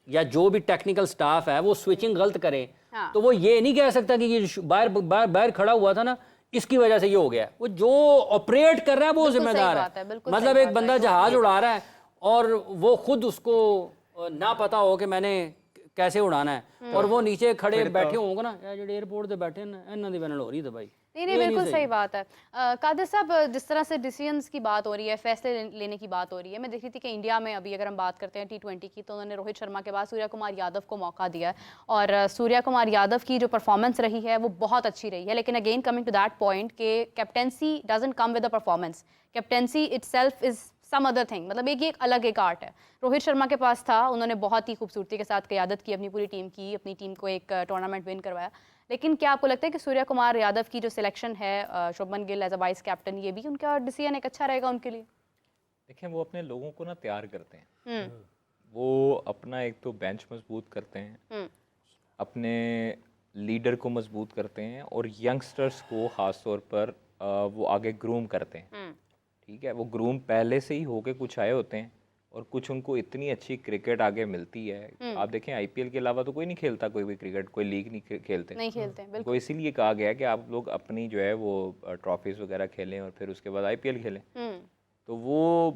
या जो भी टेक्निकल स्टाफ है वो स्विचिंग गलत करे, तो वो ये नहीं कह सकता कि ये बाहर खड़ा हुआ था ना इसकी वजह से ये हो गया। वो जो ऑपरेट कर रहा है वो जिम्मेदार है। मतलब एक बंदा जहाज उड़ा रहा है और वो खुद उसको ना पता हो कि मैंने कैसे उड़ाना है, और वो नीचे खड़े बैठे होंगे ना, जो एयरपोर्ट पे बैठे ना, इन्हों दी वैनल हो रही दवाई। नहीं बिल्कुल सही बात है। कादिर साहब, जिस तरह से डिसीजंस की बात हो रही है, फैसले लेने की बात हो रही है, मैं देख रही थी कि इंडिया में अभी अगर हम बात करते हैं T20 की, तो उन्होंने रोहित शर्मा के बाद सूर्या कुमार यादव को मौका दिया है और सूर्या कुमार यादव की जो परफॉर्मेंस रही है वो बहुत अच्छी रही है। लेकिन again coming to that point कि captaincy doesn't come with the performance, captaincy itself is some other thing. मतलब एक अलग एक आर्ट है। रोहित शर्मा के पास था, उन्होंने बहुत ही खूबसूरती के साथ क़यादत की अपनी पूरी टीम की, अपनी टीम को एक टूर्नामेंट विन करवाया। लेकिन क्या आपको लगता है कि सूर्या कुमार यादव की जो सिलेक्शन है Shubman Gill as a vice captain, ये भी उनका डिसीजन एक अच्छा रहेगा उनके लिए? देखें, वो अपने लोगों को ना तैयार करते हैं, वो अपना एक तो बेंच मजबूत करते हैं, अपने लीडर को मजबूत करते हैं और यंगस्टर्स को ख़ास तौर पर वो आगे ग्रूम करते हैं। ठीक है, वो ग्रूम पहले से ही होके कुछ आए होते हैं और कुछ उनको इतनी अच्छी क्रिकेट आगे मिलती है। आप देखें आईपीएल के अलावा तो कोई नहीं खेलता, कोई भी क्रिकेट, कोई लीग नहीं खेलते बिल्कुल। तो इसीलिए कहा गया है कि आप लोग अपनी जो है वो ट्रॉफीज वगैरह खेलें और फिर उसके बाद आईपीएल खेलें। तो वो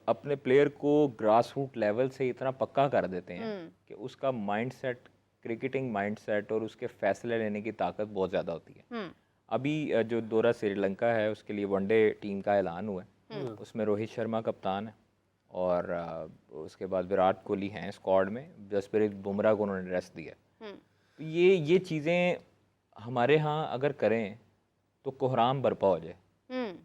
अपने प्लेयर को ग्रास रूट लेवल से इतना पक्का कर देते हैं कि उसका माइंडसेट, क्रिकेटिंग माइंडसेट और उसके फैसले लेने की ताकत बहुत ज़्यादा होती है। अभी जो दौरा श्रीलंका है उसके लिए वनडे टीम का ऐलान हुआ है, उसमें रोहित शर्मा कप्तान है और उसके बाद विराट कोहली हैं स्क्वाड में, जसप्रीत बुमराह को उन्होंने रेस्ट दिया। तो ये चीज़ें हमारे यहाँ अगर करें तो कोहराम बरपा हो जाए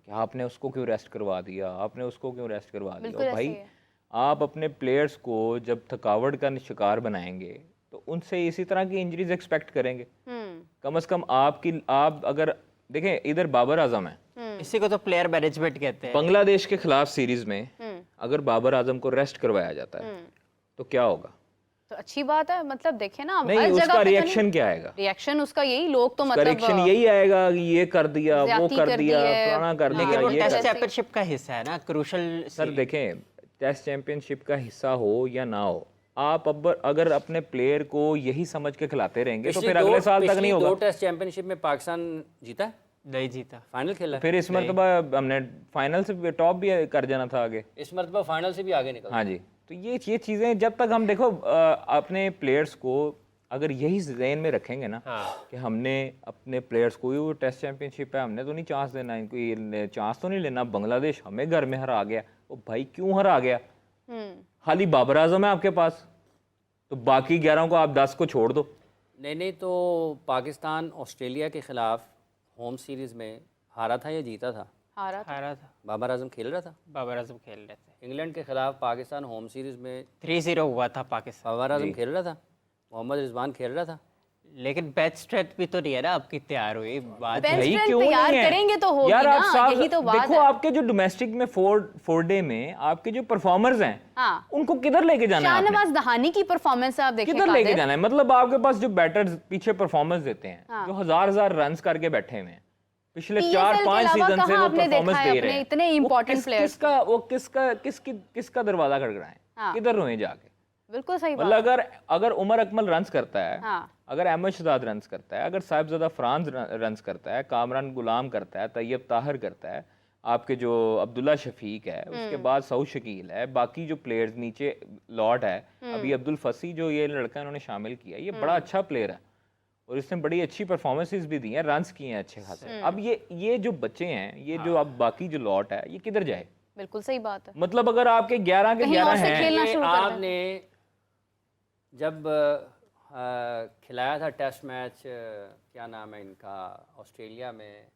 कि आपने उसको क्यों रेस्ट करवा दिया, आपने उसको क्यों रेस्ट करवा दिया। बिल्कुल और ऐसे भाई ही है। आप अपने प्लेयर्स को जब थकावट का शिकार बनाएंगे तो उनसे इसी तरह की इंजरीज एक्सपेक्ट करेंगे। कम से कम आप अगर देखें, इधर बाबर आजम है, इसी को तो प्लेयर मैनेजमेंट कहते हैं। बांग्लादेश के खिलाफ सीरीज में अगर बाबर आजम को रेस्ट करवाया जाता है तो क्या होगा? तो अच्छी बात है, मतलब देखे ना नहीं, हर उसका जगह पे तो रिएक्शन क्या आएगा? रिएक्शन उसका यही, लोग तो मतलब रिएक्शन यही आएगा कि ये कर दिया, वो ज्यादती कर कर दी दिया, है। फलाना कर हाँ, दिया, लेकिन वो ये टेस्ट कर। चैंपियनशिप का हिस्सा है ना, क्रूशल। सर देखें, टेस्ट चैंपियनशिप का हिस्सा हो या ना हो, आप अब अगर अपने प्लेयर को यही समझ के खिलाते रहेंगे तो फिर अगले साल तक नहीं होगा। 2 टेस्ट चैंपियनशिप में पाकिस्तान जीता है, नहीं जीता। फाइनल खेला है। फिर इस मरतबा हमने फाइनल से टॉप भी कर जाना था आगे। इस मरतबा फाइनल से भी आगे निकल। हाँ जी, तो ये चीज़ें जब तक हम देखो अपने प्लेयर्स को अगर यही ज़हन में रखेंगे ना कि हमने अपने प्लेयर्स को, वो टेस्ट चैंपियनशिप है, हमने तो नहीं चांस देना इनको, ये चांस तो नहीं लेना। बांग्लादेश हमें घर में हरा गया, वो भाई क्यों हरा गया? खाली बाबर आजम है आपके पास, तो बाकी 11 को आप 10 को छोड़ दो। नहीं तो पाकिस्तान ऑस्ट्रेलिया के खिलाफ होम सीरीज में हारा था या जीता था? हारा था। हारा था। बाबर आजम खेल रहा था। बाबर आजम खेल रहे थे। इंग्लैंड के खिलाफ पाकिस्तान होम सीरीज में 3-0 हुआ था पाकिस्तान। बाबर आजम खेल रहा था, मोहम्मद रिजवान खेल रहा था। लेकिन बेंच स्ट्रेंथ भी तो नहीं है ना आपकी तैयार हुई बात। बेंच यही स्ट्रेंथ क्यों तैयार नहीं है? करेंगे तो होगी यार आप ना, साफ यही तो बात देखो, है। आपके जो डोमेस्टिक में फोर डे में आपके जो परफॉर्मर्स हैं, हाँ। उनको किधर लेके जाना है आपने? शाहनवाज दहानी की परफॉर्मेंस आप देखें किधर लेके कादिर। जाना है? मतलब आपके पास जो बैटर्स पीछे परफॉर्मेंस देते हैं, जो हजार रन करके बैठे हुए हैं, पिछले PSL 4-5 के अलावा सीजन से कहाँ वो आपने देखा परफॉर्मेंस है दे रहे अपने हैं। इतने वो important players किसका दरवाजा खड़खड़ाएं? हाँ। किधर रोए जाके? बिल्कुल सही बात। मतलब अगर उमर अकमल रन्स करता है, हाँ। अगर अहमद शहजाद रन्स करता है, अगर साहिबजादा फरांज रन्स करता है, कामरान गुलाम करता है, तैयब ताहिर करता है, आपके जो अब्दुल्ला शफीक है, उसके बाद सऊद शकील है, बाकी जो प्लेयर्स नीचे लॉट है, अभी अब्दुल फसी जो ये लड़का इन्होंने शामिल किया, ये बड़ा अच्छा प्लेयर है और इसने बड़ी अच्छी परफॉर्मेंसेस भी दी हैं, रन्स किए हैं अच्छे खासे। अब ये जो बच्चे हैं, ये जो अब बाकी जो लॉट है, ये किधर जाए? बिल्कुल सही बात है। मतलब अगर आपके 11 के कहीं और 11 से हैं, खेलना ये शुरू कर दें। आपने जब खिलाया था टेस्ट मैच, क्या नाम है इनका, ऑस्ट्रेलिया में,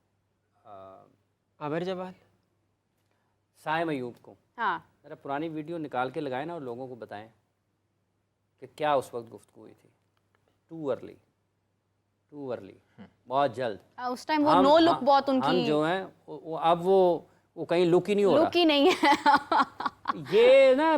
आमिर जमाल। साइम अयूब को, हाँ। जरा पुरानी वीडियो निकाल के लगाएं ना और लोगों को बताएं कि क्या उस वक्त गुफ्तगू हुई थी। टू अर्ली, बहुत जल्द। उस टाइम वो नो लुक बहुत हम उनकी जो हैं अब वो कहीं लुक ही नहीं हो लुक ही नहीं है। रहा। ये ना,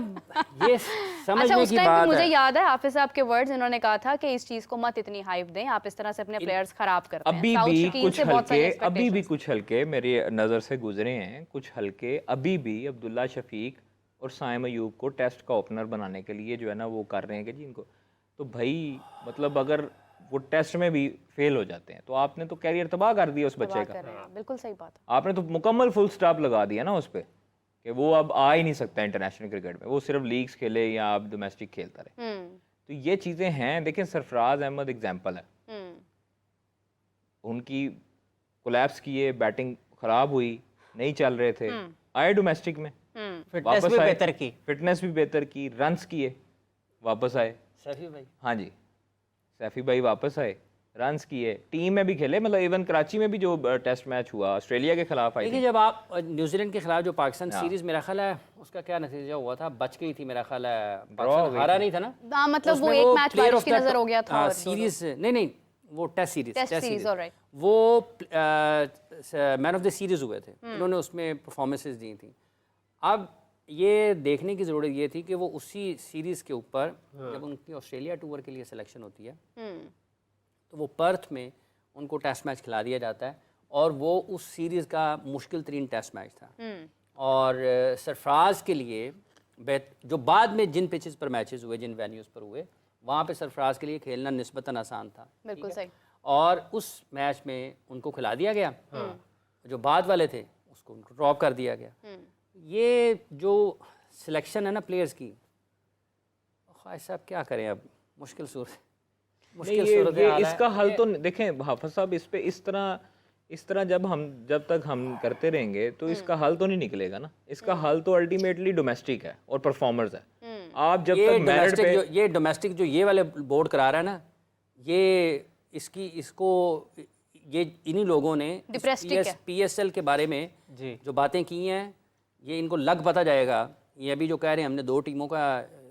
ये अच्छा, समझने उस की टाइम पे बात मुझे है। याद है हाफिज साहब के वर्ड्स, इन्होंने कहा था कि इस चीज को मत इतनी हाइप दें, आप इस तरह से अपने प्लेयर्स खराब करते हैं। अभी साउथ भी शकील कुछ से बहुत सारी हल्के, अभी भी expectations। कुछ हल्के मेरी नज़र से गुजरे हैं, कुछ हल्के अभी भी अब्दुल्ला शफीक और साइम अयूब को टेस्ट का ओपनर बनाने के लिए जो है ना वो कर रहे हैं कि जी इनको, तो भाई मतलब अगर वो टेस्ट में भी फेल हो जाते हैं तो आपने तो कैरियर तबाह कर दिया उस बच्चे तबाह का। कर रहे हैं, बिल्कुल सही बात है। आपने तो मुकम्मल फुल स्टॉप लगा दिया ना उस पर कि वो अब आ ही नहीं सकता इंटरनेशनल क्रिकेट में, वो सिर्फ लीग्स खेले या आप डोमेस्टिक खेलता रहे। तो ये चीज़ें हैं। देखिए सरफराज अहमद एग्जाम्पल है, उनकी कोलैप्स किए, बैटिंग खराब हुई, नहीं चल रहे थे, आए डोमेस्टिक में, फिटनेस भी बेहतर की, फिटनेस भी बेहतर की, रन्स किए, वापस आए। सैफी भाई, हाँ जी, सैफी भाई वापस आए, रन्स किए, टीम में भी खेले, मतलब इवन कराची में भी जो टेस्ट मैच हुआ ऑस्ट्रेलिया के खिलाफ आई देखिए थी। जब आप न्यूजीलैंड के खिलाफ जो पाकिस्तान सीरीज मेरा ख्याल है उसका क्या नतीजा हुआ था, बच गई थी मेरा ख्याल है, पाकिस्तान हारा नहीं था ना। हाँ, मतलब वो उसमें एक मैच player बारिश of की the नजर हो गया था। हाँ, और सीरीज नहीं वो टेस्ट टेस्ट सीरीज, ऑलराइट। वो मैन ऑफ द सीरीज हुए थे, उन्होंने उसमें परफॉर्मेंसेज दी थी। अब ये देखने की ज़रूरत ये थी कि वो उसी सीरीज़ के ऊपर जब उनकी ऑस्ट्रेलिया टूर के लिए सिलेक्शन होती है तो वो पर्थ में उनको टेस्ट मैच खिला दिया जाता है और वो उस सीरीज़ का मुश्किल तरीन टेस्ट मैच था। और सरफराज के लिए जो बाद में जिन पिचेस पर मैचेस हुए, जिन वेन्यूज़ पर हुए, वहाँ पे सरफराज के लिए खेलना निस्बतन आसान था। बिल्कुल सही। और उस मैच में उनको खिला दिया गया, जो बाद वाले थे उसको उनको ड्रॉप कर दिया गया। ये जो सिलेक्शन है ना प्लेयर्स की, ख्वाहिश साहब क्या करें अब, मुश्किल सूरत इसका हल तो देखें हाफिज साहब, इस पे इस तरह जब तक हम करते रहेंगे तो इसका हल तो नहीं निकलेगा ना। इसका हल तो अल्टीमेटली डोमेस्टिक है और परफॉर्मर्स है। आप जब तक मेरिट पे ये डोमेस्टिक जो ये वाले बोर्ड करा रहा है ना, ये इसको ये इन्हीं लोगों ने Depressed है। PSL के बारे में जी जो बातें की हैं, ये इनको लग पता जाएगा। ये अभी जो कह रहे हैं हमने 2 टीमों का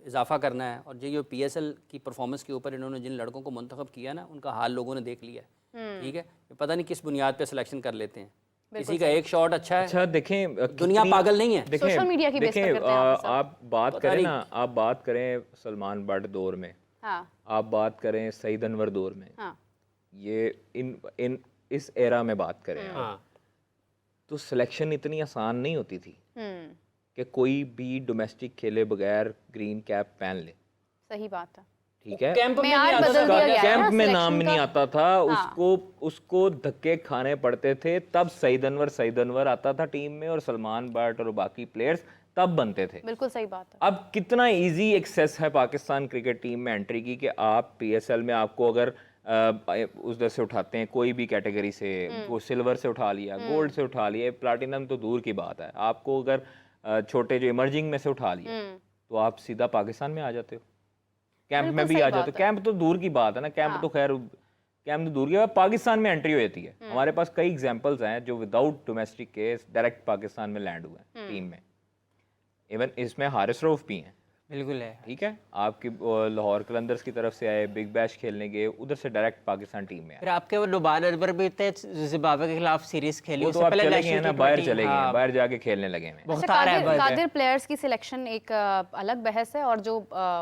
इजाफा करना है, और जो PSL की परफॉर्मेंस के ऊपर इन्होंने जिन लड़कों को मुंतखब किया ना, उनका हाल लोगों ने देख लिया है। ठीक है, पता नहीं किस बुनियाद पे सिलेक्शन कर लेते हैं। किसी का एक शॉट अच्छा है। अच्छा देखें, दुनिया पागल नहीं है। देखें, सोशल मीडिया की बेस पर देखें, करते हैं आप सब। आप बात करें ना, आप बात करें सलमान बट दौर में, हाँ आप बात करें सईद अनवर दौर में, हाँ ये इन इस एरा में बात करें आप, हाँ तो सिलेक्शन इतनी आसान नहीं होती थी हम्म, कि कोई भी डोमेस्टिक खेले बगैर ग्रीन कैप पहन ले। सही बात है। ठीक है, कैंप में नहीं मेयार आता बदल था। दिया गया है कैंप ना में नाम selection नहीं का। आता था, हाँ। उसको धक्के खाने पड़ते थे, तब सईद अनवर आता था टीम में, और सलमान बट और बाकी प्लेयर्स तब बनते थे। बिल्कुल सही बात है। अब कितना इजी एक्सेस है पाकिस्तान क्रिकेट टीम में एंट्री की, कि आप PSL में आपको अगर उधर से उठाते हैं कोई भी कैटेगरी से, वो सिल्वर से उठा लिया, गोल्ड से उठा लिया, प्लाटिनम तो दूर की बात है, आपको अगर छोटे जो इमर्जिंग में से उठा लिया, तो आप सीधा पाकिस्तान में आ जाते हो, कैंप में बिल्कुल भी सही आ बात जाते हो। है। कैंप तो दूर की बात है ना, कैंप तो खैर कैंप तो दूर की बात, पाकिस्तान में एंट्री हो जाती है। हमारे पास कई एग्जांपल्स हैं जो without domestic case direct Pakistan में लैंड हुए हैं टीम में। इवन इसमें हारिस रऊफ भी हैं, बिल्कुल है। ठीक है, आपकी लाहौर कलंदर्स की तरफ से आए, बिग बैश खेलने गए, उधर से डायरेक्ट पाकिस्तान टीम में आए। फिर आपके वो नुबान अनवर भी थे, जिम्बाब्वे के खिलाफ सीरीज खेली, वो तो उससे आप पहले चले गए नेशनल हैं ना, टी बाहर 20, चले गए हैं, हाँ, बाहर जाके खेलने लगे हैं। अच्छा, मुख्तार अहमद है। कादिर प्लेयर्स की सिलेक्शन एक अलग बहस है, और जो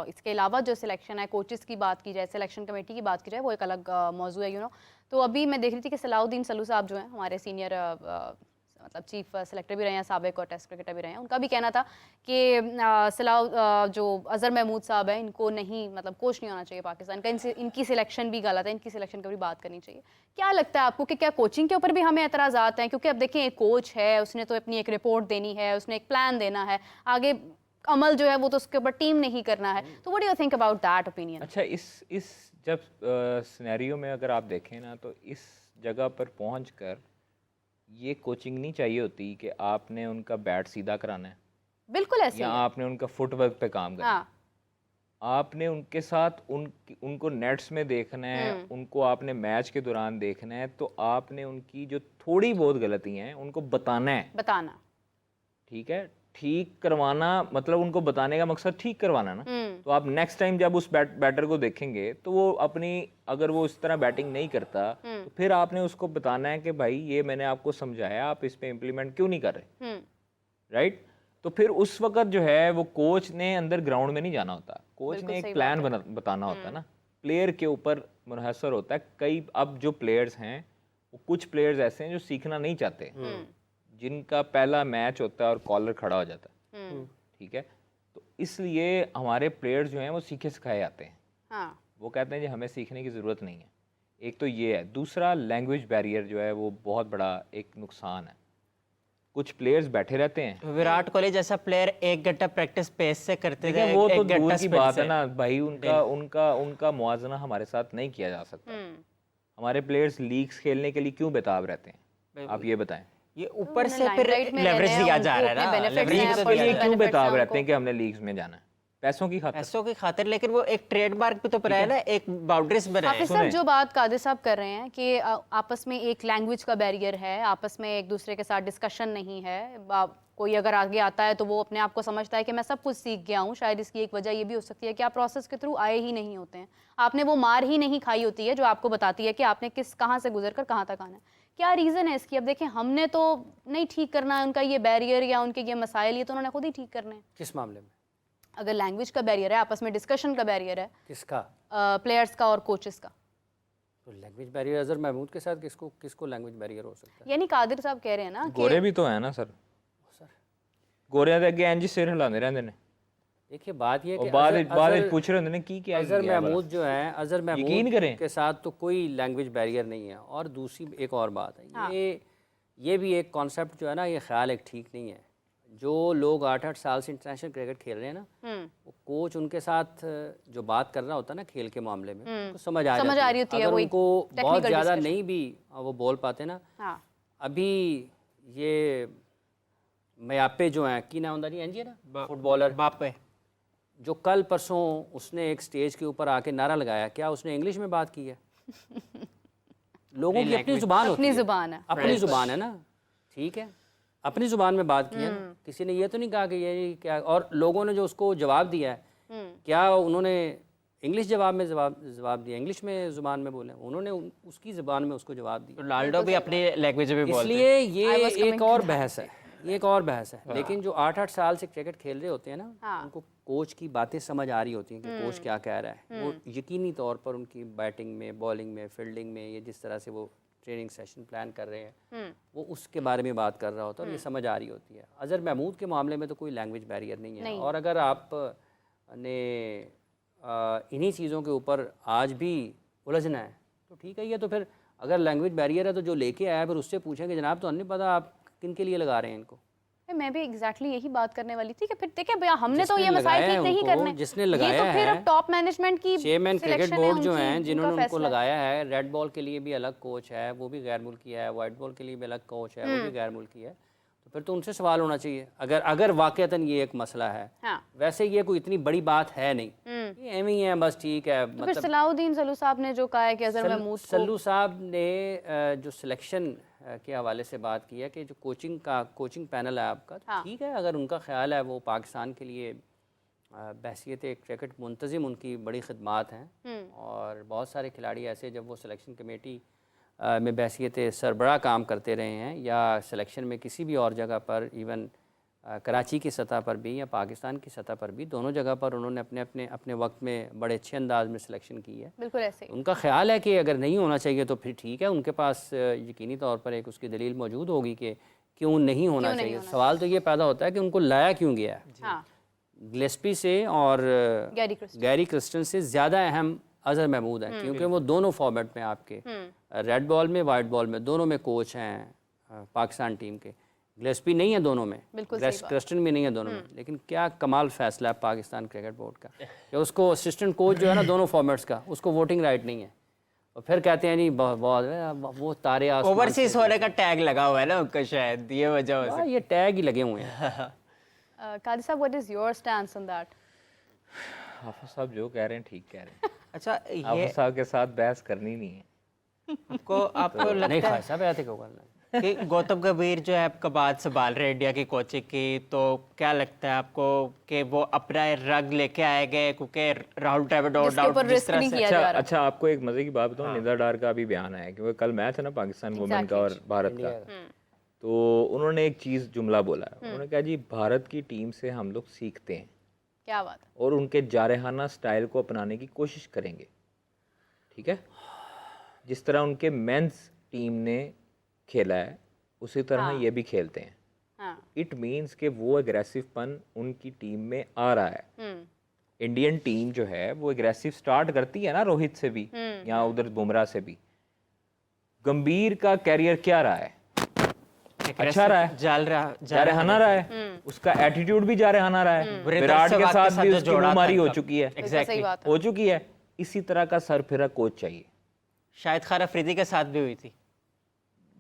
इसके अलावा जो सिलेक्शन है, कोचेस की बात की जाए, सिलेक्शन कमेटी की बात की जाए, वो एक अलग मौजू है, तो अभी मैं देख रही थी कि सलाउद्दीन सलू साहब जो हैं हमारे सीनियर मतलब चीफ सेलेक्टर भी रहे हैं, साबिक और टेस्ट क्रिकेटर भी रहे हैं, उनका भी कहना था कि जो अजहर महमूद साहब हैं, इनको नहीं, मतलब कोच नहीं होना चाहिए पाकिस्तान का, इनकी सिलेक्शन भी गलत है, इनकी सिलेक्शन की भी बात करनी चाहिए। क्या लगता है आपको कि क्या कोचिंग के ऊपर भी हमें एतराज़ात हैं? क्योंकि अब देखें, एक कोच है, उसने तो अपनी एक रिपोर्ट देनी है, उसने एक प्लान देना है, आगे अमल जो है वो तो उसके ऊपर टीम नहीं करना है। तो what do you think about that opinion? अच्छा, इस जब सिनेरियो में अगर आप देखें ना, तो इस जगह पर पहुंचकर ये कोचिंग नहीं चाहिए होती कि आपने उनका बैट सीधा कराना है, बिल्कुल ऐसे या ही है। आपने उनका फुटवर्क पे काम करना है। हाँ आपने उनके साथ उनको नेट्स में देखना है, उनको आपने मैच के दौरान देखना है, तो आपने उनकी जो थोड़ी बहुत गलती हैं उनको बताना है। बताना। ठीक है, ठीक करवाना मतलब उनको बताने का मकसद ठीक करवाना ना। तो आप नेक्स्ट टाइम जब उस बैटर को देखेंगे, तो वो अपनी, अगर वो इस तरह बैटिंग नहीं करता, तो फिर आपने उसको बताना है कि भाई ये मैंने आपको समझाया, आप इस पे इम्प्लीमेंट क्यों नहीं कर रहे, राइट। तो फिर उस वक्त जो है वो कोच ने अंदर ग्राउंड में नहीं जाना होता, कोच ने एक प्लान बताना होता है ना, प्लेयर के ऊपर मुनहसर होता है। कई अब जो प्लेयर्स हैं, वो कुछ प्लेयर्स ऐसे हैं जो सीखना नहीं चाहते, जिनका पहला मैच होता है और कॉलर खड़ा हो जाता है, ठीक है। तो इसलिए हमारे प्लेयर्स जो हैं वो सीखे सिखाए आते हैं। हाँ वो कहते हैं जी हमें सीखने की ज़रूरत नहीं है। एक तो ये है, दूसरा लैंग्वेज बैरियर जो है वो बहुत बड़ा एक नुकसान है। कुछ प्लेयर्स बैठे रहते हैं, विराट कोहली जैसा प्लेयर 1 घंटा प्रैक्टिस पेस से करते थे, देखिए वो तो 1 घंटा दूर की स्पिन बात से। है ना भाई, उनका मुआवजा हमारे साथ नहीं किया जा सकता। हमारे प्लेयर्स लीग्स खेलने के लिए क्यों बेताब रहते हैं, आप ये बताएं। ये ऊपर उन्होंने से फिर limelight में लेवरेज रहना है, दिया उनको जा रहा है अपने ना, benefits leverage हैं, तो तो दिया ये जा रहा है। क्यों benefits बेताब हैं रहते हैं उनको। कि हमने लीग्स में जाना है, पैसों की खातिर। पैसों की खातिर, लेकिन वो एक ट्रेडमार्क भी तो बनाया ना, एक बाउंड्रीज बनाए। हाफिज साहब, जो बात कादिर साहब कर रहे हैं कि आपस में एक लैंग्वेज का बैरियर है, आपस में एक दूसरे के साथ डिस्कशन नहीं है, कोई अगर आगे आता है तो वो अपने आप को समझता है कि मैं सब कुछ सीख गया हूँ। शायद इसकी एक वजह ये भी हो सकती है कि आप प्रोसेस के थ्रू आए ही नहीं होते हैं, आपने वो मार ही नहीं खाई होती है जो आपको बताती है कि आपने कहाँ से गुजर कर कहाँ तक आना है। क्या रीज़न है इसकी? अब देखें, हमने तो नहीं ठीक करना है उनका ये बैरियर या उनके ये मसाइल, ये तो उन्होंने खुद ही ठीक करने हैं। किस मामले में? अगर लैंग्वेज का बैरियर है, आपस में डिस्कशन का बैरियर है, किसका? प्लेयर्स का और कोचेस का, तो लैंग्वेज बैरियर अजहर महमूद के साथ किसको लैंग्वेज बैरियर हो सकता है? यानी कादिर साहब कह रहे हैं ना कि गोरे भी तो है ना सर, गोरियां दे अगे इंज सिर हिलाते रहंदे ने, देखिए बात ये है और कि बाद पूछ रहे होंगे ने की क्या अजहर महमूद जो है, अजहर यकीन महमूद करें। के साथ तो कोई लैंग्वेज बैरियर नहीं है। और दूसरी एक और बात है, ये भी एक कॉन्सेप्ट जो है ना, ये ख्याल एक ठीक नहीं है। जो लोग 8-8 साल से इंटरनेशनल क्रिकेट खेल रहे हैं ना, वो कोच उनके साथ जो बात कर रहा होता है ना खेल के मामले में, उनको समझ आ रही होती है, अगर वही उनको बहुत technical ज़्यादा discussion। नहीं भी वो बोल पाते ना। हाँ अभी ये मयापे जो हैं, की नाम होता नहीं है ना, फुटबॉलर बापे, जो कल परसों उसने एक स्टेज के ऊपर आके नारा लगाया, क्या उसने इंग्लिश में बात की है? लोगों की अपनी जुबान होती अपनी है, जुबान है। अपनी जुबान है ना, ठीक है, अपनी जुबान में बात की है ना, किसी ने ये तो नहीं कहा कि ये क्या, और लोगों ने जो उसको जवाब दिया है, क्या उन्होंने इंग्लिश जवाब दिया, इंग्लिश में जुबान में बोले, उन्होंने उसकी जुबान में उसको जवाब दिया। रोनाल्डो भी अपनी लैंग्वेज में बोलते हैं। इसलिए ये एक और बहस है, ये एक और बहस है। लेकिन जो 8-8 साल से क्रिकेट खेल रहे होते हैं ना, उनको कोच की बातें समझ आ रही होती हैं कि कोच क्या कह रहा है। वो यकीनी तौर पर उनकी बैटिंग में, बॉलिंग में, फील्डिंग में, ये जिस तरह से वो ट्रेनिंग सेशन प्लान कर रहे हैं, वो उसके बारे में बात कर रहा होता है और ये समझ आ रही होती है। अजहर महमूद के मामले में तो कोई लैंग्वेज बैरियर नहीं है, और अगर आप ने इन्हीं चीज़ों के ऊपर आज भी उलझना है तो ठीक है। ये तो फिर अगर लैंग्वेज बैरियर है तो जो लेके आया फिर उससे पूछें कि जनाब तो हमें नहीं पता आप किन के लिए लगा रहे हैं इनको। मैं भी एग्जैक्टली यही बात करने वाली थी कि फिर देखिए भैया हमने तो जिसने ये मसाइल लगाया ठीक है नहीं उनको, करने, जिसने ये लगाया तो फिर है, अब टॉप मैनेजमेंट की चेयरमैन क्रिकेट सिलेक्शन बोर्ड है जो उनकी, हैं जिन्होंने उनका उनको फैसला है। लगाया है, रेड बॉल के लिए भी अलग कोच है, वो भी गैर मुल्की है, वाइट बॉल के लिए भी अलग कोच है, वो भी गैर मुल्की है, तो फिर तो उनसे सवाल होना चाहिए अगर वाकईतन ये एक मसला है। हाँ। वैसे ये कोई इतनी बड़ी बात है नहीं, ये एम ही है बस, ठीक है। तो फिर सलाउद्दीन सल्लू साहब ने जो कहा है कि अजहर महमूद को, सल्लू साहब ने जो सिलेक्शन के हवाले से बात की है कि जो कोचिंग पैनल है आपका, तो ठीक है, अगर उनका ख्याल है वो पाकिस्तान के लिए बहसीत एक क्रिकेट मुंतज़िम उनकी बड़ी खिदमात हैं, और बहुत सारे खिलाड़ी ऐसे जब वो सिलेक्शन कमेटी में बहसीत सरबराह काम करते रहे हैं, या सिलेक्शन में किसी भी और जगह पर, इवन कराची की सतह पर भी या पाकिस्तान की सतह पर भी, दोनों जगह पर उन्होंने अपने वक्त में बड़े अच्छे अंदाज में सिलेक्शन की है। बिल्कुल ऐसे ही। उनका ख्याल है कि अगर नहीं होना चाहिए तो फिर ठीक है, उनके पास यकीनी तौर पर एक उसकी दलील मौजूद होगी कि क्यों नहीं होना चाहिए। सवाल तो ये पैदा होता है कि उनको लाया क्यों गया है। हाँ। गिलेस्पी से और गैरी क्रिस्टन से ज़्यादा अहम अजहर महमूद हैं, क्योंकि वो दोनों फॉर्मेट में आपके रेड बॉल में, वाइट बॉल में, दोनों में कोच हैं पाकिस्तान टीम के। गिलेस्पी नहीं है दोनों में, क्रिस्टन भी नहीं है दोनों में, लेकिन क्या कमाल फैसला है पाकिस्तान क्रिकेट बोर्ड का कि उसको असिस्टेंट कोच जो है ना दोनों फॉर्मेट्स का, उसको वोटिंग राइट नहीं है, और फिर कहते हैं जी बहुत वो तारे ओवरसीज होने का टैग लगा हुआ है ना उनका, शायद ये वजह हो सकती है। ये टैग ही लगे हुए हैं। कादिर साहब, what is your stance on that? Hafeez साहब जो कह रहे हैं ठीक कह रहे हैं। अच्छा, ये हाफिज साहब के साथ बहस करनी नहीं है। आपको नहीं लगता खाई है साहब ऐसे क्यों करना है? कि गौतम गंभीर जो है आपका बात संभाल रहे इंडिया की कोचिंग की, तो क्या लगता है आपको कि वो अपना रग लेके आएंगे? क्योंकि राहुल ट्रेविड और जिसके ऊपर रिस्क नहीं किया जा रहा। अच्छा आपको एक मजे की बात बताऊं, निदा डार का अभी बयान आया क्योंकि कल मैच है ना पाकिस्तान वुमेन का और भारत का, तो उन्होंने एक चीज जुमला बोला है, उन्होंने कहा जी भारत की टीम से हम लोग सीखते हैं, क्या बात है, और उनके जारहाना स्टाइल को अपनाने की कोशिश करेंगे। ठीक है, जिस तरह उनके मेंस टीम ने खेला है उसी तरह ये भी खेलते हैं। इट मीन्स कि वो एग्रेसिवपन उनकी टीम में आ रहा है। इंडियन टीम जो है वो एग्रेसिव स्टार्ट करती है ना, रोहित से भी या उधर बुमराह से भी। गंभीर का कैरियर क्या रहा है? अच्छा रहा है, जारहाना रहा है, उसका एटीट्यूड भी जारहाना रहा है, विराट के साथ भी उसकी बीमारी हो चुकी है, हो चुकी है। इसी तरह का सरफिरा कोच चाहिए। शायद खान अफरीदी के साथ भी हुई थी,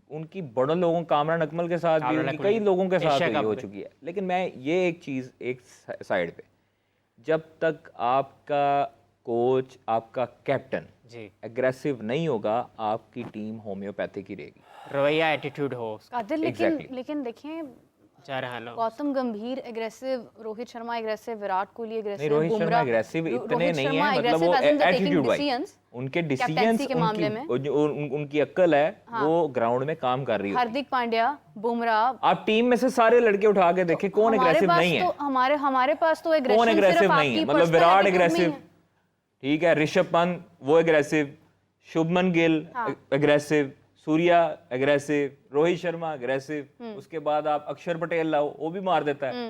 उनकी बड़े लोगों, कामरान अकमल के साथ भी, उनकी कई लोगों के साथ भी हो चुकी है। लेकिन मैं ये एक चीज़ एक साइड पे, जब तक आपका कोच, आपका कैप्टन एग्रेसिव नहीं होगा, आपकी टीम होम्योपैथिक ही रहेगी। रवैया, एटीट्यूड हो। लेकिन देखें, गौतम गंभीर aggressive, Rohit Sharma aggressive, Virat Kohli aggressive, Rohit Sharma aggressive इतने नहीं है, मतलब वो एटीट्यूड वाइज उनके डिसीजंस के मामले में, उनकी अक्ल है, वो ग्राउंड में काम कर रही है। हार्दिक पांड्या, बुमराह, आप टीम में से सारे लड़के उठा के देखें, कौन एग्रेसिव नहीं है? हमारे पास तो कौन एग्रेसिव नहीं है? मतलब विराट एग्रेसिव, ठीक है, ऋषभ पंत वो aggressive, Shubman Gill aggressive, Surya aggressive, Rohit Sharma aggressive, उसके बाद आप अक्षर पटेल लाओ, वो भी मार देता है।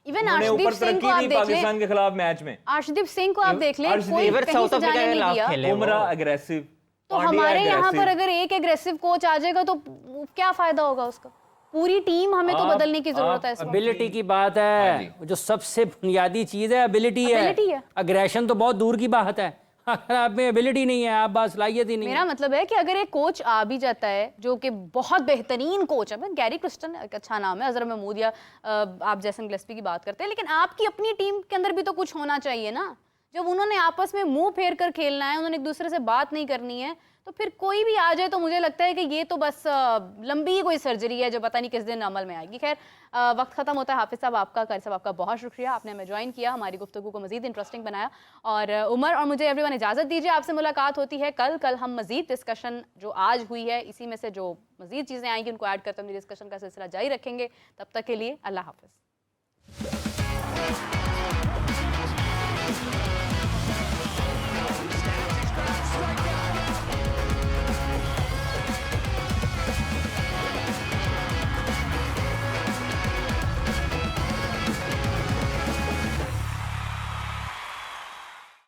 इवन अर्शदीप सिंह को आप देख लें, पाकिस्तान के खिलाफ मैच में अर्शदीप सिंह को आप देख लें, कोई कहीं से जाने नहीं दिया। बुमराह एग्रेसिव, तो हमारे यहाँ पर अगर एक एग्रेसिव कोच आ जाएगा तो क्या फायदा होगा उसका? पूरी टीम हमें तो बदलने की जरूरत है। एबिलिटी की बात है, जो सबसे बुनियादी चीज है एबिलिटी है। अग्रेशन तो बहुत दूर की बात है, अगर आप में एबिलिटी नहीं है, आप बस सलाहियत ही नहीं। मेरा मतलब है कि अगर एक कोच आ भी जाता है जो कि बहुत बेहतरीन कोच है, गैरी क्रिस्टन एक अच्छा नाम है, अजहर महमूद या आप जैसन गिलेस्पी की बात करते हैं, लेकिन आपकी अपनी टीम के अंदर भी तो कुछ होना चाहिए ना। जब उन्होंने आपस में मुंह फेर कर खेलना है, उन्होंने एक दूसरे से बात नहीं करनी है, तो फिर कोई भी आ जाए तो मुझे लगता है कि ये तो बस लंबी कोई सर्जरी है जो पता नहीं किस दिन अमल में आएगी। खैर वक्त खत्म होता है। हाफिज साहब आपका, कारी साहब आपका बहुत शुक्रिया, आपने हमें ज्वाइन किया, हमारी गुफ्तगू को मजीद इंटरेस्टिंग बनाया। और उमर और मुझे एवरीवन इजाज़त दीजिए, आपसे मुलाकात होती है कल हम मजीद डिस्कशन जो आज हुई है इसी में से जो मजीद चीज़ें आएंगी उनको ऐड करते हम डिस्कशन का सिलसिला जारी रखेंगे। तब तक के लिए अल्लाह हाफिज़।